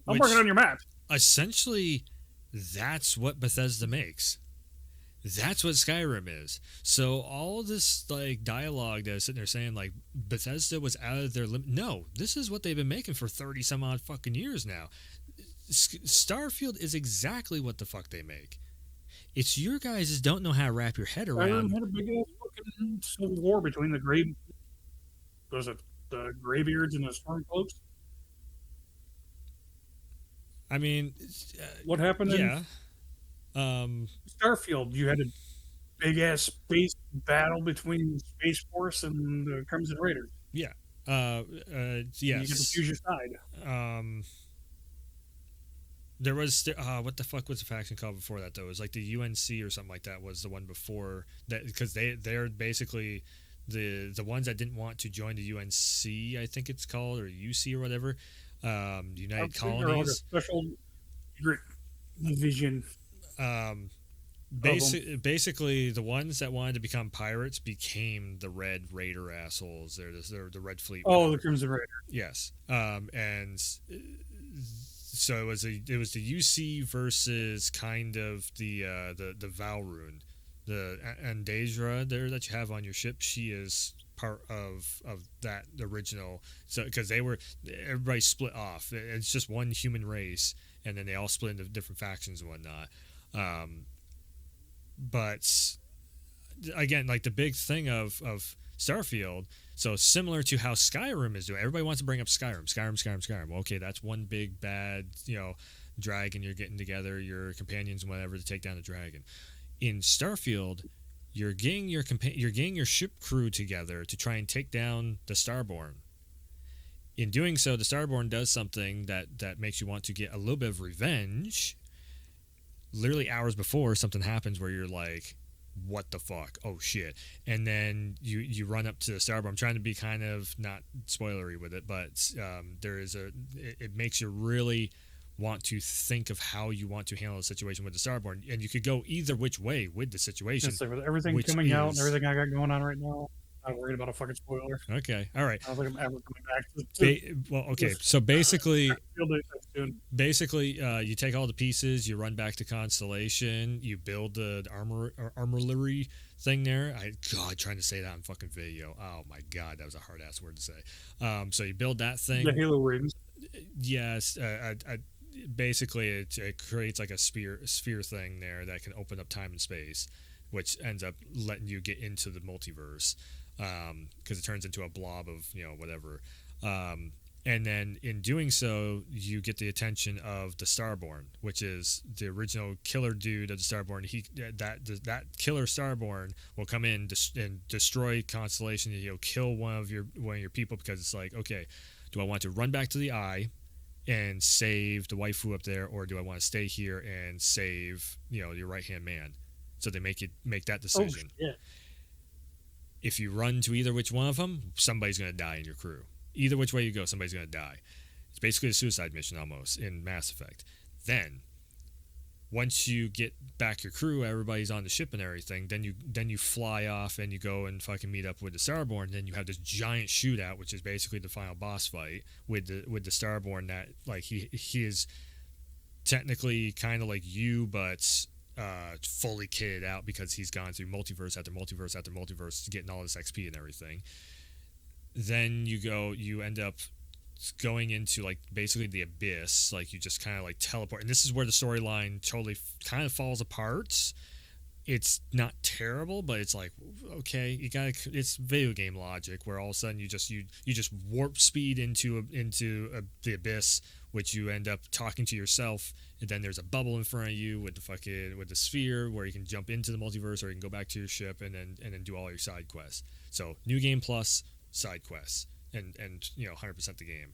I'm working on your map. Essentially, that's what Bethesda makes. That's what Skyrim is. So all this like dialogue that's sitting there saying like Bethesda was out of their limit. No, this is what they've been making for 30 some odd fucking years now. Starfield is exactly what the fuck they make. It's your guys don't know how to wrap your head around. Skyrim had a big ass fucking civil war between the the Greybeards and the Stormcloaks. I mean, what happened? Yeah. Starfield, you had a big ass space battle between Space Force and the Crimson Raiders. Yeah. Yes. You get to choose your side. There was what the fuck was the faction called before that though? It was like the UNC or something like that was the one before that because they're basically the ones that didn't want to join the UNC, I think it's called, or UC or whatever. United Colonies. Like a special division. Basically, the ones that wanted to become pirates became the Red Raider assholes. They're the Red Fleet. Oh, the Crimson Raider. Yes. And so it was the UC versus kind of the Valrune, the Andazra there that you have on your ship. She is part of that original. So because everybody split off. It's just one human race, and then they all split into different factions and whatnot. But again, like the big thing of Starfield, so similar to how Skyrim is doing. Everybody wants to bring up Skyrim. Well, okay, that's one big bad, dragon. You're getting together, your companions and whatever to take down the dragon. In Starfield, you're getting your ship crew together to try and take down the Starborn. In doing so, the Starborn does something that makes you want to get a little bit of revenge. Literally hours before, something happens where you're like, what the fuck? Oh shit. And then you run up to the Starborn. I'm trying to be kind of not spoilery with it, but it makes you really want to think of how you want to handle the situation with the Starborn. And you could go either which way with the situation. Yes, with everything coming out and everything I got going on right now, I'm worried about a fucking spoiler. Okay, all right. I don't think I'm ever coming back. Okay. So basically, you take all the pieces, you run back to Constellation, you build the armory thing there. Trying to say that on fucking video. Oh my god, that was a hard ass word to say. So you build that thing. The Halo rings. Yes. Basically, it creates like a sphere thing there that can open up time and space, which ends up letting you get into the multiverse. Because it turns into a blob of whatever, and then in doing so, you get the attention of the Starborn, which is the original killer dude of the Starborn. That killer Starborn will come in and destroy Constellation. He'll kill one of your people because it's like, okay, do I want to run back to the Eye and save the waifu up there, or do I want to stay here and save your right hand man? So they make that decision. Oh, yeah. If you run to either which one of them, somebody's going to die in your crew. Either which way you go, somebody's going to die. It's basically a suicide mission almost in Mass Effect. Then, once you get back your crew, everybody's on the ship and everything, then you fly off and you go and fucking meet up with the Starborn. And then you have this giant shootout, which is basically the final boss fight with the Starborn. That like he is technically kind of like you, but fully kitted out because he's gone through multiverse after multiverse after multiverse, getting all this XP and everything. Then you end up going into like basically the abyss. Like you just kind of like teleport, and this is where the storyline totally kind of falls apart. It's not terrible, but it's like, okay, you got it's video game logic where all of a sudden you just warp speed into the abyss, which you end up talking to yourself, and then there's a bubble in front of you with the sphere where you can jump into the multiverse, or you can go back to your ship and then do all your side quests. So new game plus side quests, and 100% the game.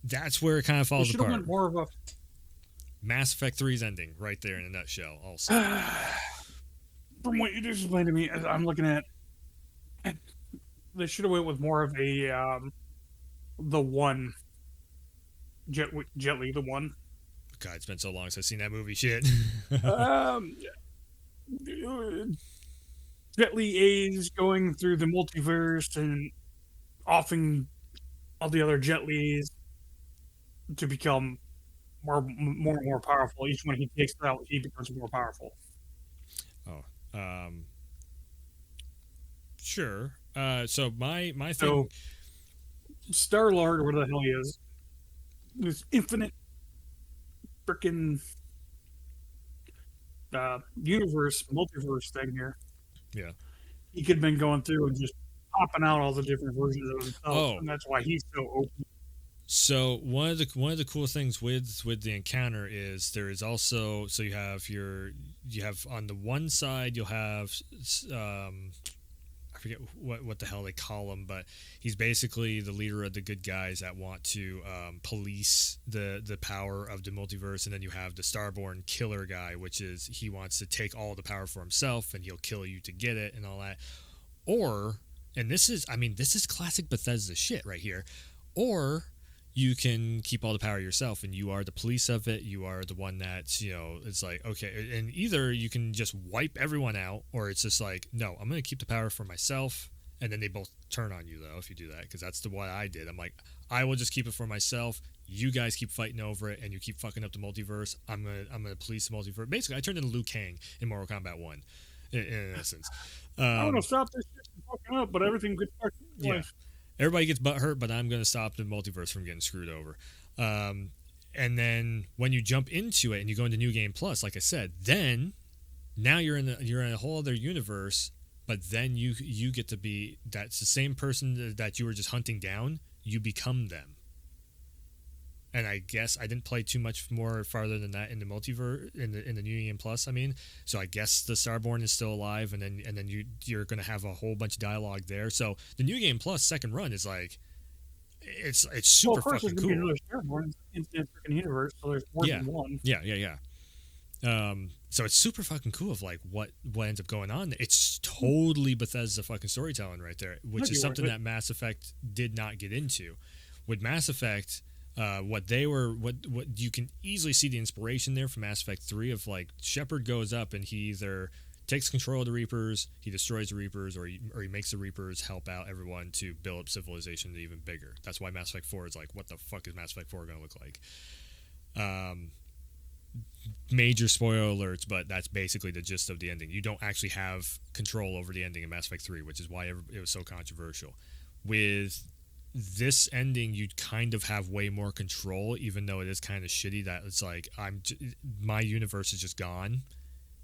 That's where it kind of falls apart. Went more of a Mass Effect 3's ending right there in a nutshell. Also, from what you just explained to me, as I'm looking at, they should have went with more of a the one Jet Li, the one. God, it's been so long since I've seen that movie. Shit. Jet Li A's going through the multiverse and offing all the other Jet Li's to become more and more powerful. Each one he takes out, he becomes more powerful. Sure. So my thing. So Star-Lord, or whatever the hell he is, this infinite freaking multiverse thing here. Yeah. He could have been going through and just popping out all the different versions of himself, and that's why he's so open. So one of the cool things with the encounter is there is also, so you have on the one side you'll have I forget what the hell they call him, but he's basically the leader of the good guys that want to police the power of the multiverse, and then you have the Starborn killer guy, which is he wants to take all the power for himself and he'll kill you to get it and all that. And this is classic Bethesda shit right here. Or you can keep all the power yourself, and you are the police of it. You are the one that's, it's like, okay. And either you can just wipe everyone out, or it's just like, no, I'm going to keep the power for myself. And then they both turn on you, though, if you do that, because that's what I did. I'm like, I will just keep it for myself. You guys keep fighting over it, and you keep fucking up the multiverse. I'm gonna police the multiverse. Basically, I turned into Liu Kang in Mortal Kombat 1, in essence. I want to stop this shit from fucking up, but everything gets fucked up. Yeah. Everybody gets butt hurt, but I'm going to stop the multiverse from getting screwed over. And then when you jump into it and you go into New Game Plus, like I said, then now you're in a whole other universe. But then you get to be, that's the same person that you were just hunting down. You become them. And I guess I didn't play too much more farther than that in the multiverse, in the New Game Plus. I mean, so I guess the Starborn is still alive, and then you're going to have a whole bunch of dialogue there. So the New Game Plus second run is like, it's super fucking cool. Well, of course, there's Starborn in the freaking universe, so there's more than one. Yeah. So it's super fucking cool of like what ends up going on. It's totally Bethesda fucking storytelling right there, which is something that Mass Effect did not get into. With Mass Effect, what you can easily see the inspiration there from Mass Effect 3 of like Shepard goes up and he either takes control of the Reapers, he destroys the Reapers, or he makes the Reapers help out everyone to build up civilization to even bigger. That's why Mass Effect 4 is like, what the fuck is Mass Effect 4 going to look like? Major spoiler alerts, but that's basically the gist of the ending. You don't actually have control over the ending in Mass Effect 3, which is why it was so controversial. With this ending, you kind of have way more control, even though it is kind of shitty that it's like my universe is just gone.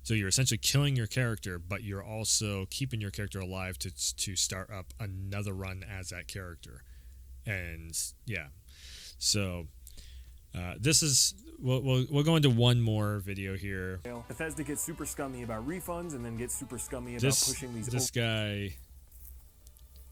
So you're essentially killing your character, but you're also keeping your character alive to start up another run as that character. And yeah, so this is we'll go into one more video here. Bethesda gets super scummy about refunds, and then gets super scummy about pushing these. This guy.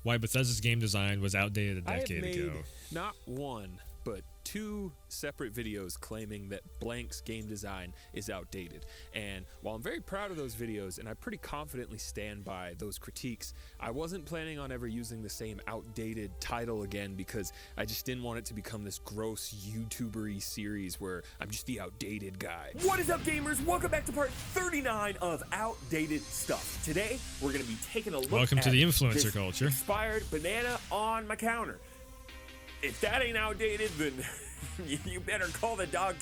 Why Bethesda's game design was outdated a decade ago. I have made not one, but 2 separate videos claiming that Blank's game design is outdated. And while I'm very proud of those videos, and I pretty confidently stand by those critiques, I wasn't planning on ever using the same outdated title again, because I just didn't want it to become this gross YouTuber-y series where I'm just the outdated guy. What is up, gamers? Welcome back to part 39 of Outdated Stuff. Today, we're going to be taking a look Welcome at to the influencer this culture. Expired banana on my counter. If that ain't outdated, then you better call the dog.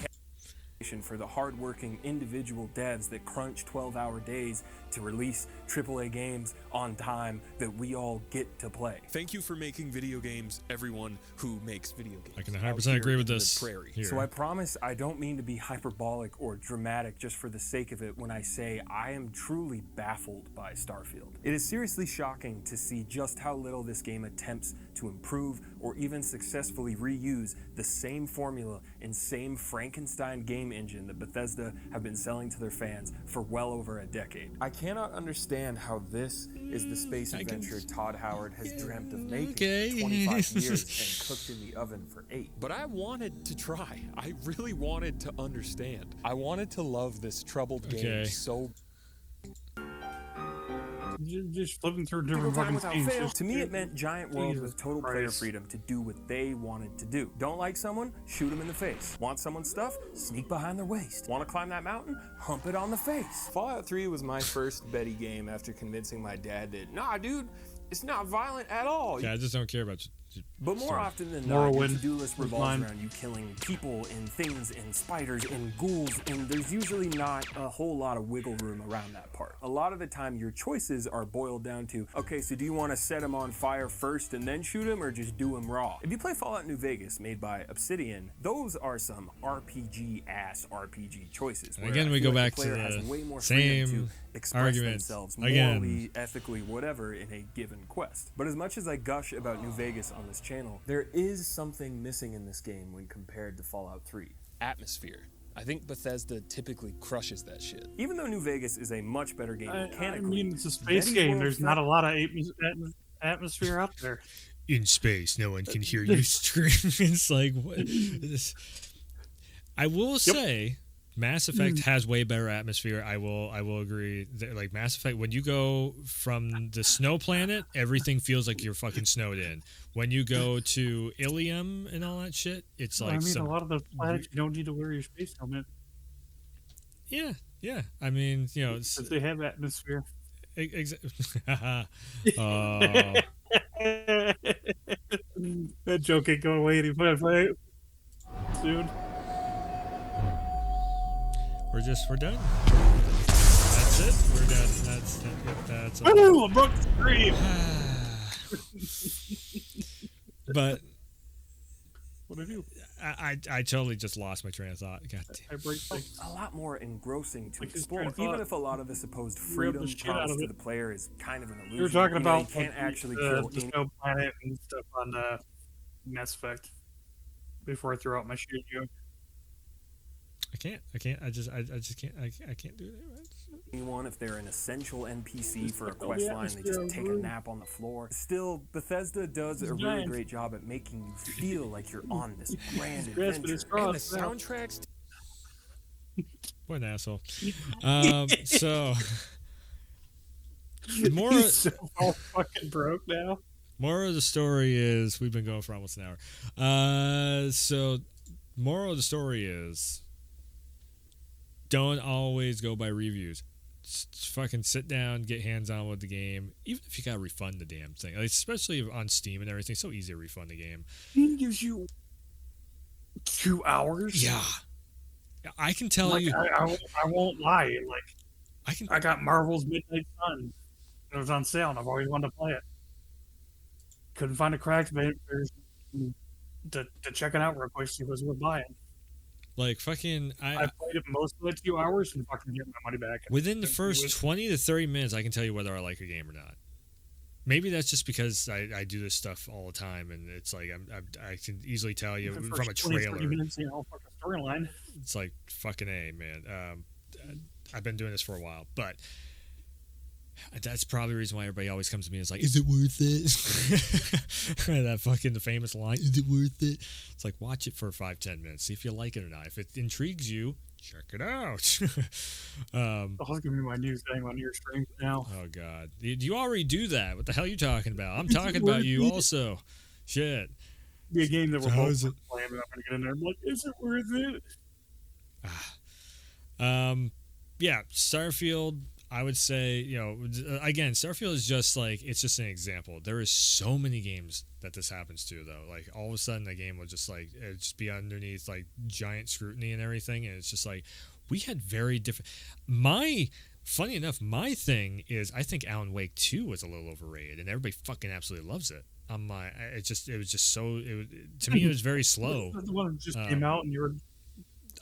For the hardworking individual devs that crunch 12-hour days to release AAA games on time that we all get to play. Thank you for making video games, everyone who makes video games. I can 100% agree with this. Here. So I promise I don't mean to be hyperbolic or dramatic just for the sake of it when I say I am truly baffled by Starfield. It is seriously shocking to see just how little this game attempts to improve or even successfully reuse the same formula and same Frankenstein game engine that Bethesda have been selling to their fans for well over a decade. I cannot understand how this is the space adventure Todd Howard has dreamt of making for 25 years and cooked in the oven for 8. But I wanted to try. I really wanted to understand. I wanted to love this troubled game so. Just flipping through different fucking scenes. To me, it meant giant worlds with total player freedom to do what they wanted to do. Don't like someone? Shoot them in the face. Want someone's stuff? Sneak behind their waist. Want to climb that mountain? Hump it on the face. Fallout 3 was my first Betty game after convincing my dad that, nah, dude, it's not violent at all. Yeah, I just don't care about you. But more often than not, your to-do list revolves around you killing people and things and spiders and ghouls, and there's usually not a whole lot of wiggle room around that part. A lot of the time, your choices are boiled down to, okay, so do you want to set them on fire first and then shoot them, or just do them raw? If you play Fallout New Vegas, made by Obsidian, those are some RPG-ass RPG choices. And again, we go back to the same argument themselves morally, ethically, whatever, in a given quest. But as much as I gush about New Vegas on this channel, there is something missing in this game when compared to Fallout 3. Atmosphere. I think Bethesda typically crushes that shit. Even though New Vegas is a much better game mechanically, I mean, it's a space game. There's not a lot of atmosphere out there. In space, no one can hear you scream. It's like, what? I will say, Mass Effect has way better atmosphere. I will agree. Like Mass Effect, when you go from the snow planet, everything feels like you're fucking snowed in. When you go to Ilium and all that shit, it's like a lot of the planets you don't need to wear your space helmet. Yeah. I mean, because they have atmosphere. Exactly. That joke ain't going away anytime soon. We're done. That's it. We're done. That's all. Oh, a book scream. But what did you? I totally just lost my train of thought. God damn. A lot more engrossing to explore, even if a lot of the supposed freedom promised to the player is kind of an illusion. You're talking about you can't actually kill the snow planet and stuff on Mass Effect. Before I throw out my shield, I can't. I just can't. I can't do that. Anyone, if they're an essential NPC for a quest line, they just take a nap on the floor. Still, Bethesda does a really great job at making you feel like you're on this grand adventure. And the soundtracks. What an asshole. So more. He's so all fucking broke now. More of the story is we've been going for almost an hour. So moral of the story is, don't always go by reviews. Just fucking sit down, get hands-on with the game. Even if you gotta refund the damn thing, like, especially on Steam and everything, it's so easy to refund the game. It gives you 2 hours. Yeah, I can tell you. I won't lie. I got Marvel's Midnight Sun. It was on sale, and I've always wanted to play it. Couldn't find a cracked version to check it out real quick. See if it was worth buying. Like fucking, I played it most of the 2 hours and fucking get my money back. Within the first 20 to 30 minutes, I can tell you whether I like a game or not. Maybe that's just because I do this stuff all the time, and it's like I can easily tell you from a trailer. 30 minutes, fucking storyline. It's like fucking A, man. I've been doing this for a while, but that's probably the reason why everybody always comes to me and is like, is it worth it? That fucking the famous line, is it worth it? It's like, watch it for 5-10 minutes, see if you like it or not. If it intrigues you, check it out. That's gonna be my new thing on your stream now. Oh god, you already do that. What the hell are you talking about? I'm talking about you also. Shit. Be a game that we're both playing, and I'm gonna get in there. I'm like, is it worth it? Yeah, Starfield. I would say, again, Starfield is just like, it's just an example. There is so many games that this happens to, though. Like, all of a sudden, the game will just, like, it'd just be underneath, like, giant scrutiny and everything. And it's just like, we had very different. Funny enough, my thing is, I think Alan Wake 2 was a little overrated, and everybody fucking absolutely loves it. To me, it was very slow. The one that just came out, and you were.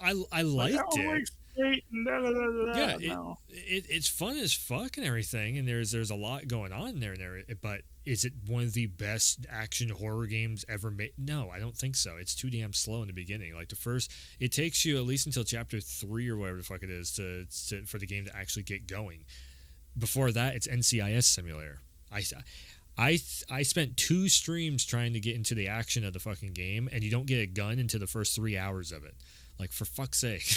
I liked it. Yeah, No. it's fun as fuck and everything, and there's a lot going on there. But is it one of the best action horror games ever made? No, I don't think so. It's too damn slow in the beginning. Like it takes you at least until chapter 3 or whatever the fuck it is for the game to actually get going. Before that, it's NCIS simulator. I spent 2 streams trying to get into the action of the fucking game, and you don't get a gun into the first 3 hours of it. Like, for fuck's sake.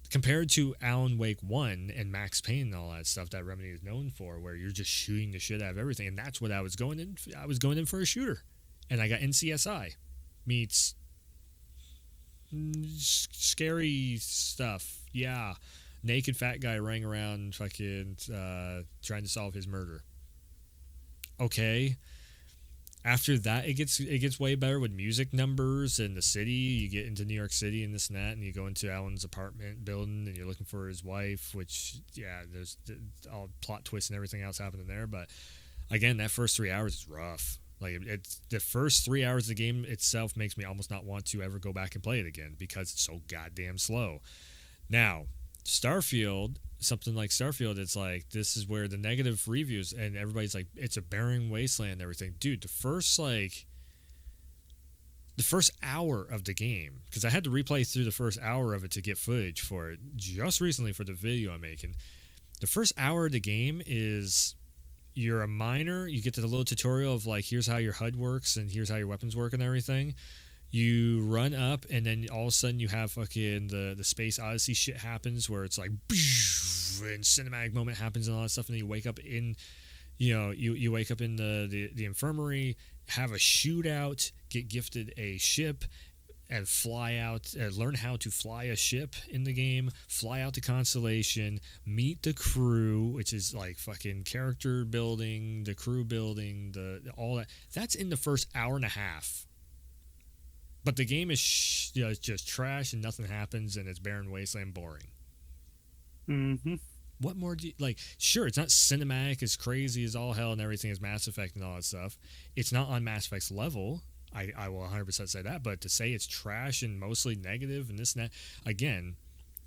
Compared to Alan Wake 1 and Max Payne and all that stuff that Remedy is known for, where you're just shooting the shit out of everything, and that's what I was going in. I was going in for a shooter, and I got NCSI meets scary stuff. Yeah, naked fat guy running around fucking trying to solve his murder. Okay. After that, it gets way better with music numbers and the city. You get into New York City and this and that, and you go into Alan's apartment building, and you're looking for his wife, which, yeah, there's all plot twists and everything else happening there. But, again, that first 3 hours is rough. Like, it's the first 3 hours of the game itself makes me almost not want to ever go back and play it again because it's so goddamn slow. Now, Starfield, something like Starfield, it's like, this is where the negative reviews and everybody's like, it's a barren wasteland and everything. Dude, the first hour of the game, because I had to replay through the first hour of it to get footage for it just recently for the video I'm making. The first hour of the game is, you're a miner, you get to the little tutorial of like, here's how your HUD works and here's how your weapons work and everything. You run up, and then all of a sudden you have fucking the Space Odyssey shit happens, where it's like, and cinematic moment happens and all that stuff, and then you wake up in, you wake up in the infirmary, have a shootout, get gifted a ship, and fly out, learn how to fly a ship in the game, fly out to Constellation, meet the crew, which is like fucking character building, the crew building, all that. That's in the first hour and a half. But the game is it's just trash and nothing happens and it's barren wasteland boring. Mm-hmm. What more do you like? Sure, it's not cinematic as crazy as all hell and everything as Mass Effect and all that stuff. It's not on Mass Effect's level. I will 100% say that. But to say it's trash and mostly negative and this and that, again,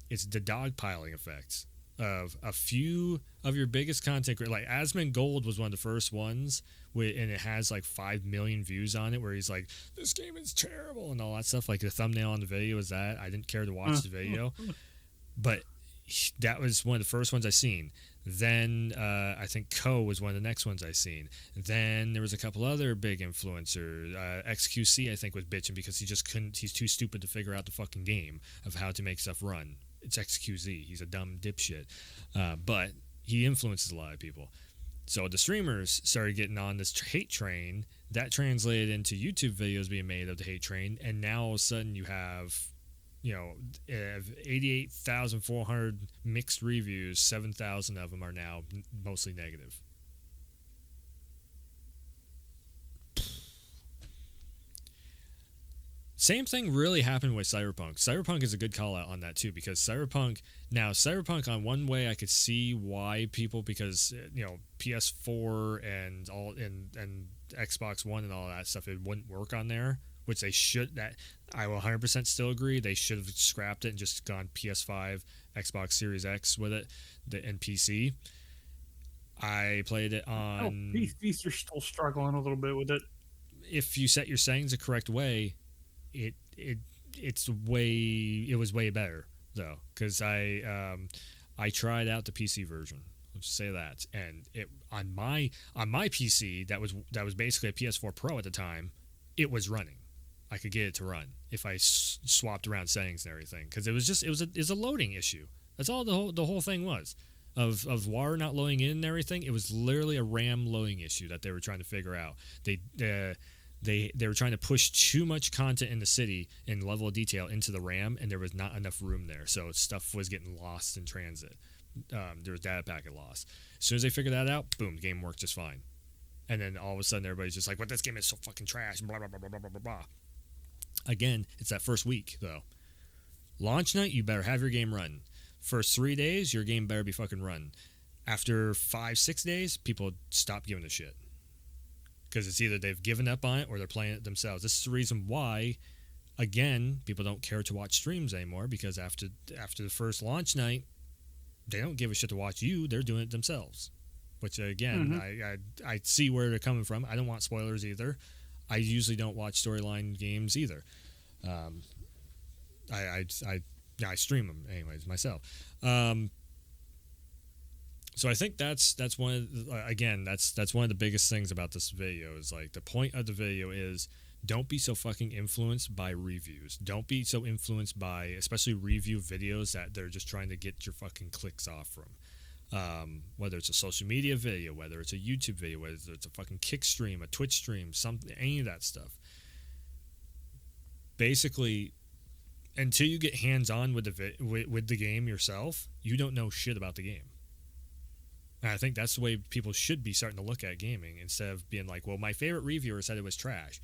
it's the dogpiling effect of a few of your biggest content. Like Asmongold was one of the first ones, and it has like 5 million views on it, where he's like, this game is terrible and all that stuff. Like the thumbnail on the video was that. I didn't care to watch the video, but that was one of the first ones I seen. Then I think Co was one of the next ones I seen. Then there was a couple other big influencers. XQC, I think, was bitching because he just couldn't. He's too stupid to figure out the fucking game of how to make stuff run. It's XQZ. He's a dumb dipshit. But he influences a lot of people. So the streamers started getting on this hate train. That translated into YouTube videos being made of the hate train. And now all of a sudden you have, 88,400 mixed reviews. 7,000 of them are now mostly negative. Same thing really happened with Cyberpunk. Cyberpunk is a good call out on that too, because Cyberpunk on one way I could see why people, because PS4 and Xbox One and all that stuff, it wouldn't work on there, which they should. That I will 100% still agree. They should have scrapped it and just gone PS5, Xbox Series X with it, and PC. I played it on. PCs are still struggling a little bit with it. If you set your settings the correct way, it was way better though, because I tried out the PC version. Let's say that, and it on my PC that was basically a PS4 Pro at the time. It was running. I could get it to run if I swapped around settings and everything, because it was a loading issue. That's all the whole thing was of water not loading in and everything. It was literally a RAM loading issue that they were trying to figure out. They were trying to push too much content in the city and level of detail into the RAM, and there was not enough room there, so stuff was getting lost in transit. there was data packet loss. As soon as they figured that out, boom, the game worked just fine. And then all of a sudden, everybody's just like, "What? This game is so fucking trash." Blah blah blah blah blah blah blah. Again, it's that first week though. Launch night, you better have your game run. First 3 days, your game better be fucking run. After 5-6 days, people stop giving a shit because it's either they've given up on it or they're playing it themselves. This is the reason why, again, people don't care to watch streams anymore, because after the first launch night, they don't give a shit to watch you. They're doing it themselves. Which, again, I see where they're coming from. I don't want spoilers either. I usually don't watch storyline games either. I stream them anyways myself. So I think that's one of that's one of the biggest things about this video is like the point of the video is don't be so fucking influenced by reviews. Don't be so influenced by especially review videos that they're just trying to get your fucking clicks off from. Whether it's a social media video, whether it's a YouTube video, whether it's a fucking Kick stream, a Twitch stream, something, any of that stuff. Basically, until you get hands-on with the game yourself, you don't know shit about the game. And I think that's the way people should be starting to look at gaming instead of being like, well, my favorite reviewer said it was trash.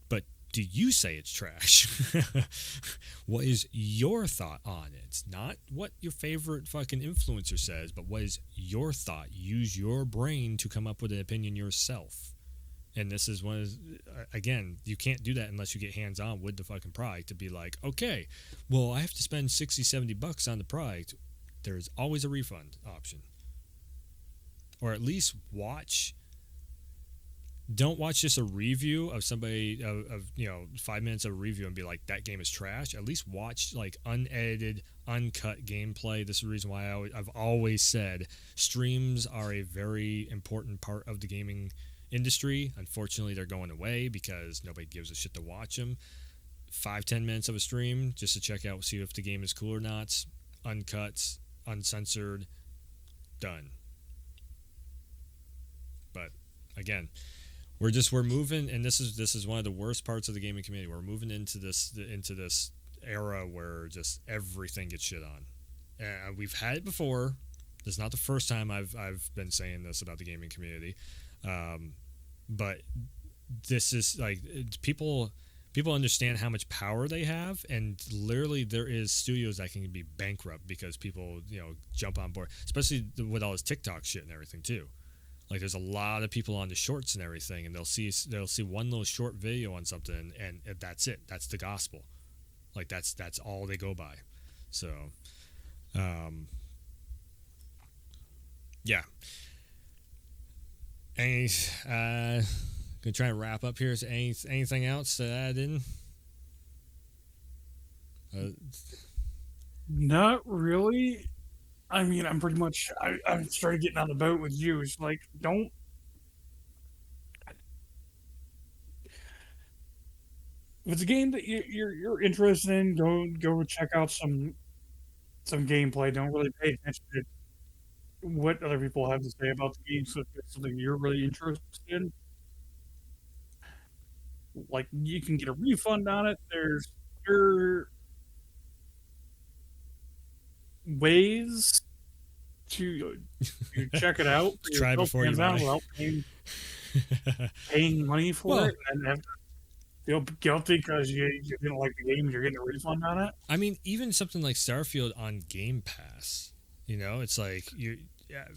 But do you say it's trash? What is your thought on it? Not what your favorite fucking influencer says, but what is your thought? Use your brain to come up with an opinion yourself. And this is one of, again, you can't do that unless you get hands-on with the fucking product to be like, okay, well, I have to spend $60-$70 on the product. There's always a refund option. Or at least don't watch just a review of somebody of 5 minutes of a review and be like, that game is trash. At least watch like unedited, uncut gameplay. This is the reason why I've always said streams are a very important part of the gaming industry. Unfortunately, they're going away because nobody gives a shit to watch them. 5-10 minutes of a stream just to check out, see if the game is cool or not. Uncut, uncensored, done. But again, we're moving, and this is one of the worst parts of the gaming community. We're moving into this era where just everything gets shit on. And we've had it before. This is not the first time I've been saying this about the gaming community. But this is like people understand how much power they have, and literally there is studios that can be bankrupt because people jump on board, especially with all this TikTok shit and everything too. Like there's a lot of people on the shorts and everything, and they'll see one little short video on something, and that's it. That's the gospel. Like that's all they go by. So, yeah. Gonna try and wrap up here. Is anything else to add in? Not really. I mean, I'm pretty much. I started getting on the boat with you. It's like, don't. If it's a game that you're interested in, go check out some gameplay. Don't really pay attention to what other people have to say about the game. So if it's something you're really interested in, like you can get a refund on it. There's other ways to check it out. Try before you buy. Without paying money for it and have to feel guilty because you didn't like the game. You're getting a refund on it. I mean, even something like Starfield on Game Pass. It's like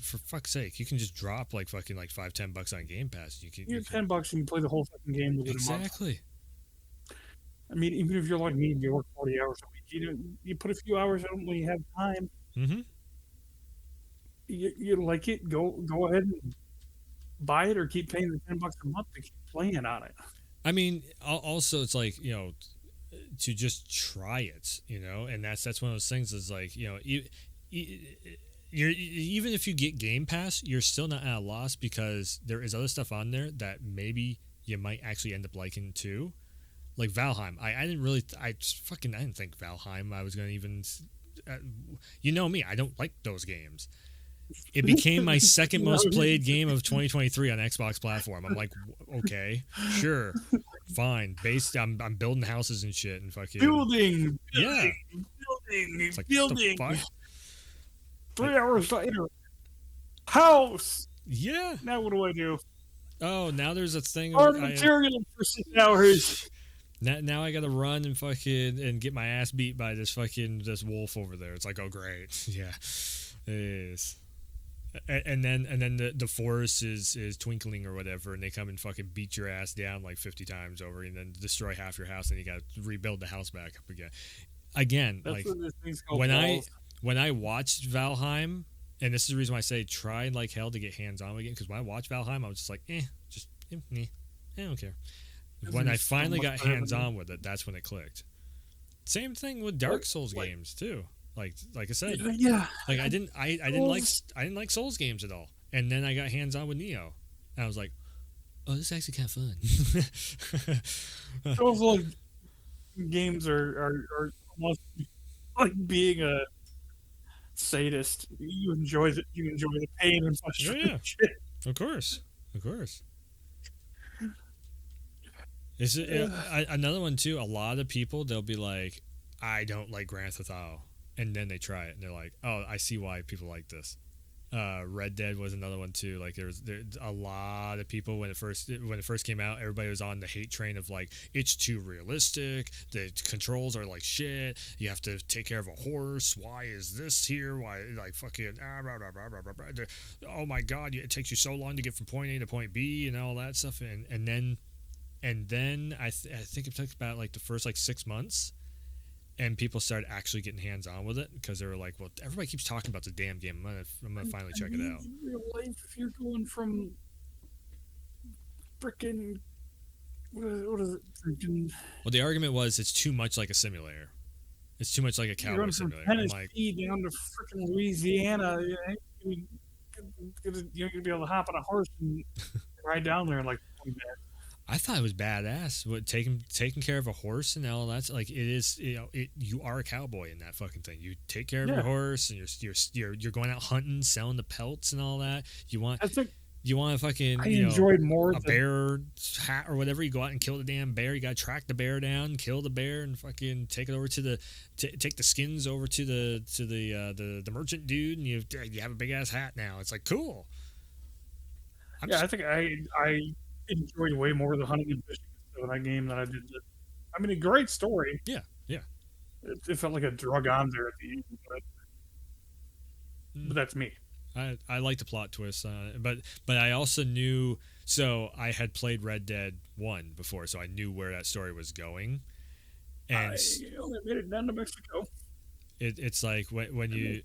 for fuck's sake, you can just drop like fucking like $5-10 on Game Pass. You $10 and you can play the whole fucking game within a month. Exactly. I mean, even if you're like me, you work 40 hours a week. You put a few hours in when you have time. Mm-hmm. You like it? Go ahead and buy it, or keep paying the $10 a month to keep playing on it. I mean, also it's like to just try it, and that's one of those things. Is like even if you get Game Pass, you're still not at a loss because there is other stuff on there that maybe you might actually end up liking too. Like Valheim, I didn't think Valheim I was gonna even, me, I don't like those games. It became my second most played game of 2023 on Xbox platform. I'm like, okay, sure, fine. I'm building houses and shit and fucking building. It's like, building. 3 hours later, house. Yeah. Now what do I do? Oh, now there's a thing. Farm material for 6 hours. Now I gotta run and fucking and get my ass beat by this wolf over there. It's like, oh great, yeah, it is. And then the forest is twinkling or whatever, and they come and fucking beat your ass down like 50 times over, and then destroy half your house, and you gotta rebuild the house back up again. That's like what this thing's called. when I watched Valheim, and this is the reason why I say try like hell to get hands on again, because when I watched Valheim, I was just like, I don't care. When I finally got hands on with it, that's when it clicked. Same thing with Dark Souls games too. Like I said, yeah. Like I didn't like Souls games at all, and then I got hands on with Neo, and I was like, oh, this is actually kind of fun. Souls like games are almost like being a sadist. You enjoy the pain and frustration. Yeah. Of course. Is it another one too? A lot of people, they'll be like, I don't like Grand Theft Auto, and then they try it and they're like, oh, I see why people like this. Red Dead was another one too. Like there's a lot of people when it first came out, everybody was on the hate train of like, it's too realistic, the controls are like shit, you have to take care of a horse, why is this here, why, like fucking blah, blah, blah, blah, blah, blah. Oh my god, it takes you so long to get from point A to point B and all that stuff, and then I think it took about like the first like 6 months, and people started actually getting hands on with it because they were like, well, everybody keeps talking about the damn game. I'm gonna finally check it out. In real life, if you're going from freaking what is it? Freaking. Well, the argument was it's too much like a simulator. It's too much like a cowboy simulator. From Tennessee down to freaking Louisiana, you're gonna be able to hop on a horse and ride down there in like 20 minutes. I thought it was badass. What taking care of a horse and all that's like, it is, you are a cowboy in that fucking thing. You take care of your horse, and you're going out hunting, selling the pelts and all that. You want to fucking enjoyed more a bear hat or whatever. You go out and kill the damn bear. You got to track the bear down, kill the bear, and fucking take it over to take the skins over to the merchant dude, and you have a big ass hat now. It's like cool. I think I enjoyed way more the hunting and fishing stuff in that game than I did. I mean, a great story. Yeah. It felt like a drug on there at the end, but that's me. I like the plot twist, but I also knew. So I had played Red Dead 1 before, so I knew where that story was going. And I only made it down to Mexico. It's like when you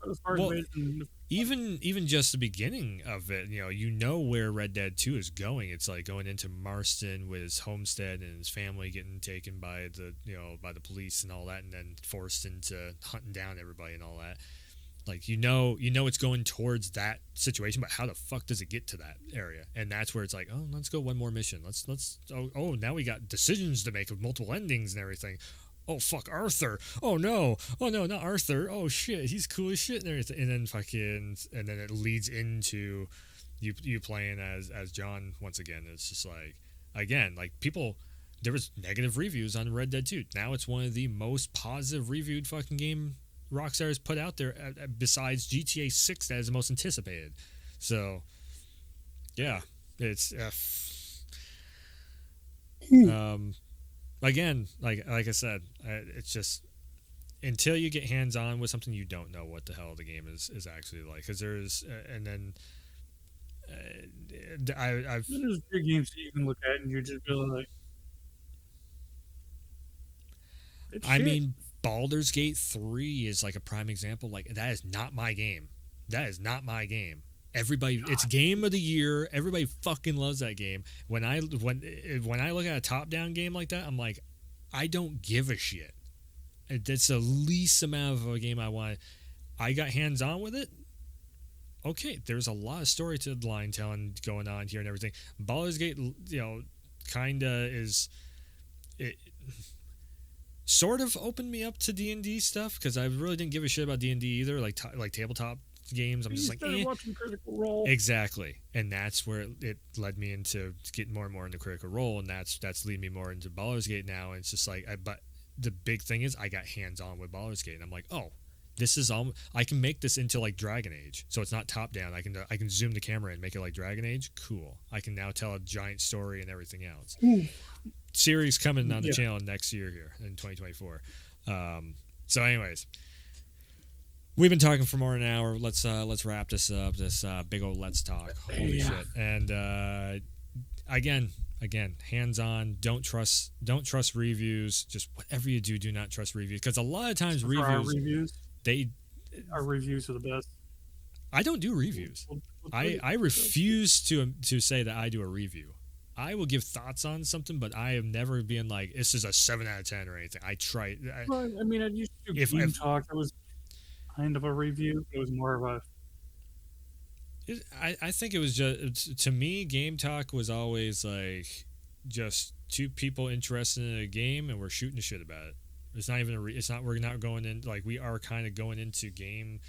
even just the beginning of it, you know where Red Dead 2 is going. It's like going into Marston with his homestead and his family getting taken by the police and all that, and then forced into hunting down everybody and all that. Like you know it's going towards that situation, but how the fuck does it get to that area? And that's where it's like, oh, let's go one more mission. Let's now we got decisions to make with multiple endings and everything. Oh fuck, Arthur. Oh no, not Arthur. Oh shit, he's cool as shit and everything. And then it leads into you playing as John once again. It's just like, again, like people, there was negative reviews on Red Dead 2. Now it's one of the most positive reviewed fucking game Rockstar has put out there, besides GTA 6 that is the most anticipated. So yeah, it's again, like I said, it's just until you get hands on with something, you don't know what the hell the game is actually like. Because there's and then there's big games that you can look at and you're just feeling like, I mean, Baldur's Gate 3 is like a prime example. Like, that is not my game. Everybody, it's game of the year. Everybody fucking loves that game. When I look at a top-down game like that, I'm like, I don't give a shit. That's the least amount of a game I want. I got hands-on with it. Okay, there's a lot of story to the line telling going on here and everything. Baldur's Gate, kinda is it. Sort of opened me up to D&D stuff, because I really didn't give a shit about D&D either, like tabletop games. I'm just like, watching Critical Role. Exactly, and that's where it led me into getting more and more into Critical Role, and that's leading me more into Baldur's Gate now. And it's just like, but the big thing is I got hands on with Baldur's Gate, and I'm like, oh, this is all I can make this into like Dragon Age, so it's not top down. I can zoom the camera and make it like Dragon Age. Cool. I can now tell a giant story and everything else. Series coming on the channel next year here in 2024. So anyways, we've been talking for more than an hour. Let's wrap this up. This big old let's talk. Holy shit! And again, hands on. Don't trust reviews. Just whatever you do not trust reviews, because a lot of times reviews our reviews are the best. I don't do reviews. I refuse to say that I do a review. I will give thoughts on something, but I have never been like, this is a 7 out of 10 or anything. I try. I mean, I used to do Game Talk. It was kind of a review. It was more of a. I think it was just, to me, Game Talk was always like just two people interested in a game and we're shooting the shit about it. It's not even we're not going in, like, we are kind of going into game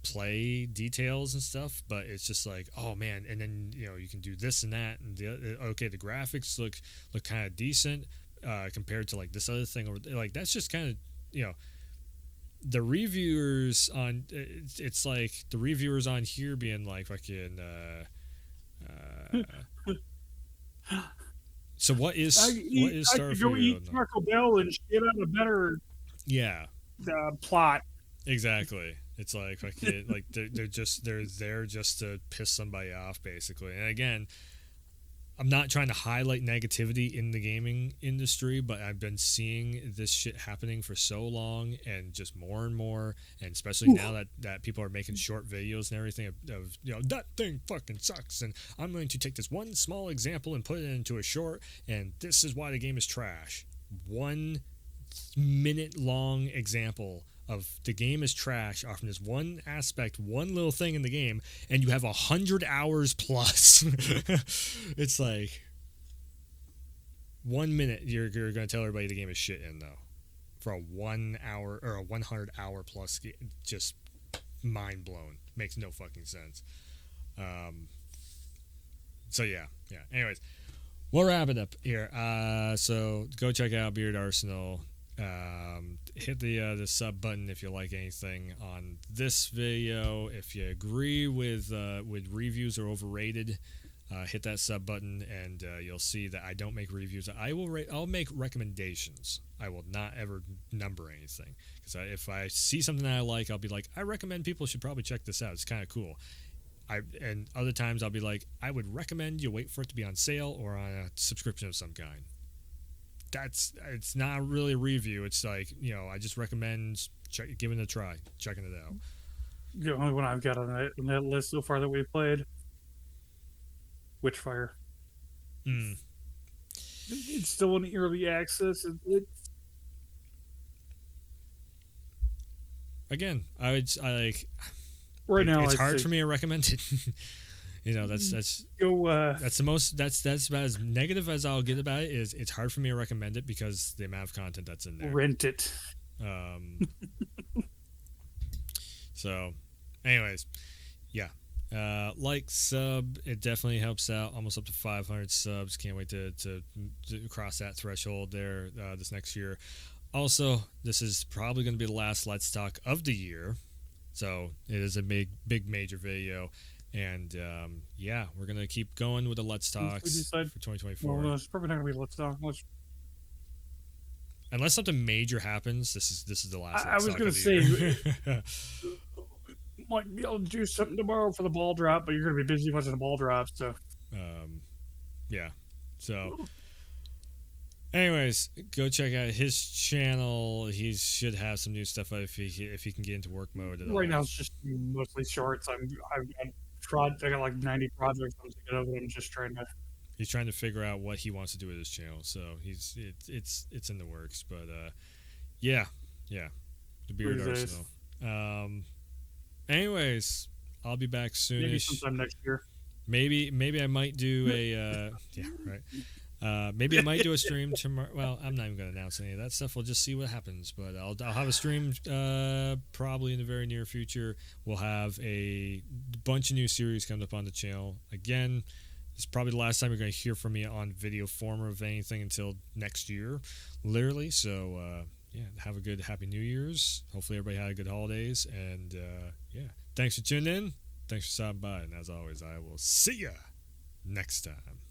play details and stuff, but it's just like, oh man, and then you can do this and that, and the graphics look kind of decent compared to like this other thing, or like that's just kind of the reviewers on it's like the reviewers on here being like fucking so what is Starfield? I could go eat Taco Bell and shit on a better plot. Exactly. It's like they're there just to piss somebody off, basically. And again, I'm not trying to highlight negativity in the gaming industry, but I've been seeing this shit happening for so long, and just more and more, and especially now that people are making short videos and everything of that thing fucking sucks, and I'm going to take this one small example and put it into a short, and this is why the game is trash. 1 minute long example of the game is trash off from this one aspect, one little thing in the game, and you have 100 hours plus. It's like 1 minute you're going to tell everybody the game is shit in, though, for a 1 hour or a 100 hour plus game. Just mind blown. Makes no fucking sense. So yeah. Anyways, we'll wrap it up here. So go check out Beard Arsenal. Hit the sub button if you like anything on this video. If you agree with reviews are overrated, hit that sub button, and you'll see that I don't make reviews. I'll make recommendations. I will not ever number anything, because if I see something that I like, I'll be like, I recommend people should probably check this out. It's kind of cool. And other times I'll be like, I would recommend you wait for it to be on sale or on a subscription of some kind. It's not really a review. It's like, I just recommend giving it a try, checking it out. The only one I've got on that list so far that we've played, Witchfire. It's still in early access. Again, I like. Right now, it's hard for me to recommend it. That's the most. That's about as negative as I'll get about it. Is it's hard for me to recommend it because the amount of content that's in there. Rent it. So, anyways, yeah. Like, sub, it definitely helps out. Almost up to 500 subs. Can't wait to cross that threshold there this next year. Also, this is probably going to be the last Let's Talk of the year. So it is a big major video. And we're gonna keep going with the Let's Talks for 2024. Well, it's probably not gonna be Let's Talk. Unless something major happens, this is the last. I was gonna say, might be able to do something tomorrow for the ball drop, but you're gonna be busy watching the ball drop. So, yeah. So, anyways, go check out his channel. He should have some new stuff if he can get into work mode at all. Right now, it's just mostly shorts. I got like 90 projects I'm thinking of, and I'm just trying to. He's trying to figure out what he wants to do with his channel, so it's in the works. But the Beard Arsenal. Anyways, I'll be back soonish. Maybe sometime next year. Maybe I might do a right. Maybe I might do a stream tomorrow. Well, I'm not even going to announce any of that stuff. We'll just see what happens. But I'll have a stream probably in the very near future. We'll have a bunch of new series coming up on the channel. Again, this is probably the last time you're going to hear from me on video form of anything until next year, literally. So, yeah, have a good Happy New Year's. Hopefully everybody had a good holidays. And yeah, thanks for tuning in. Thanks for stopping by. And as always, I will see ya next time.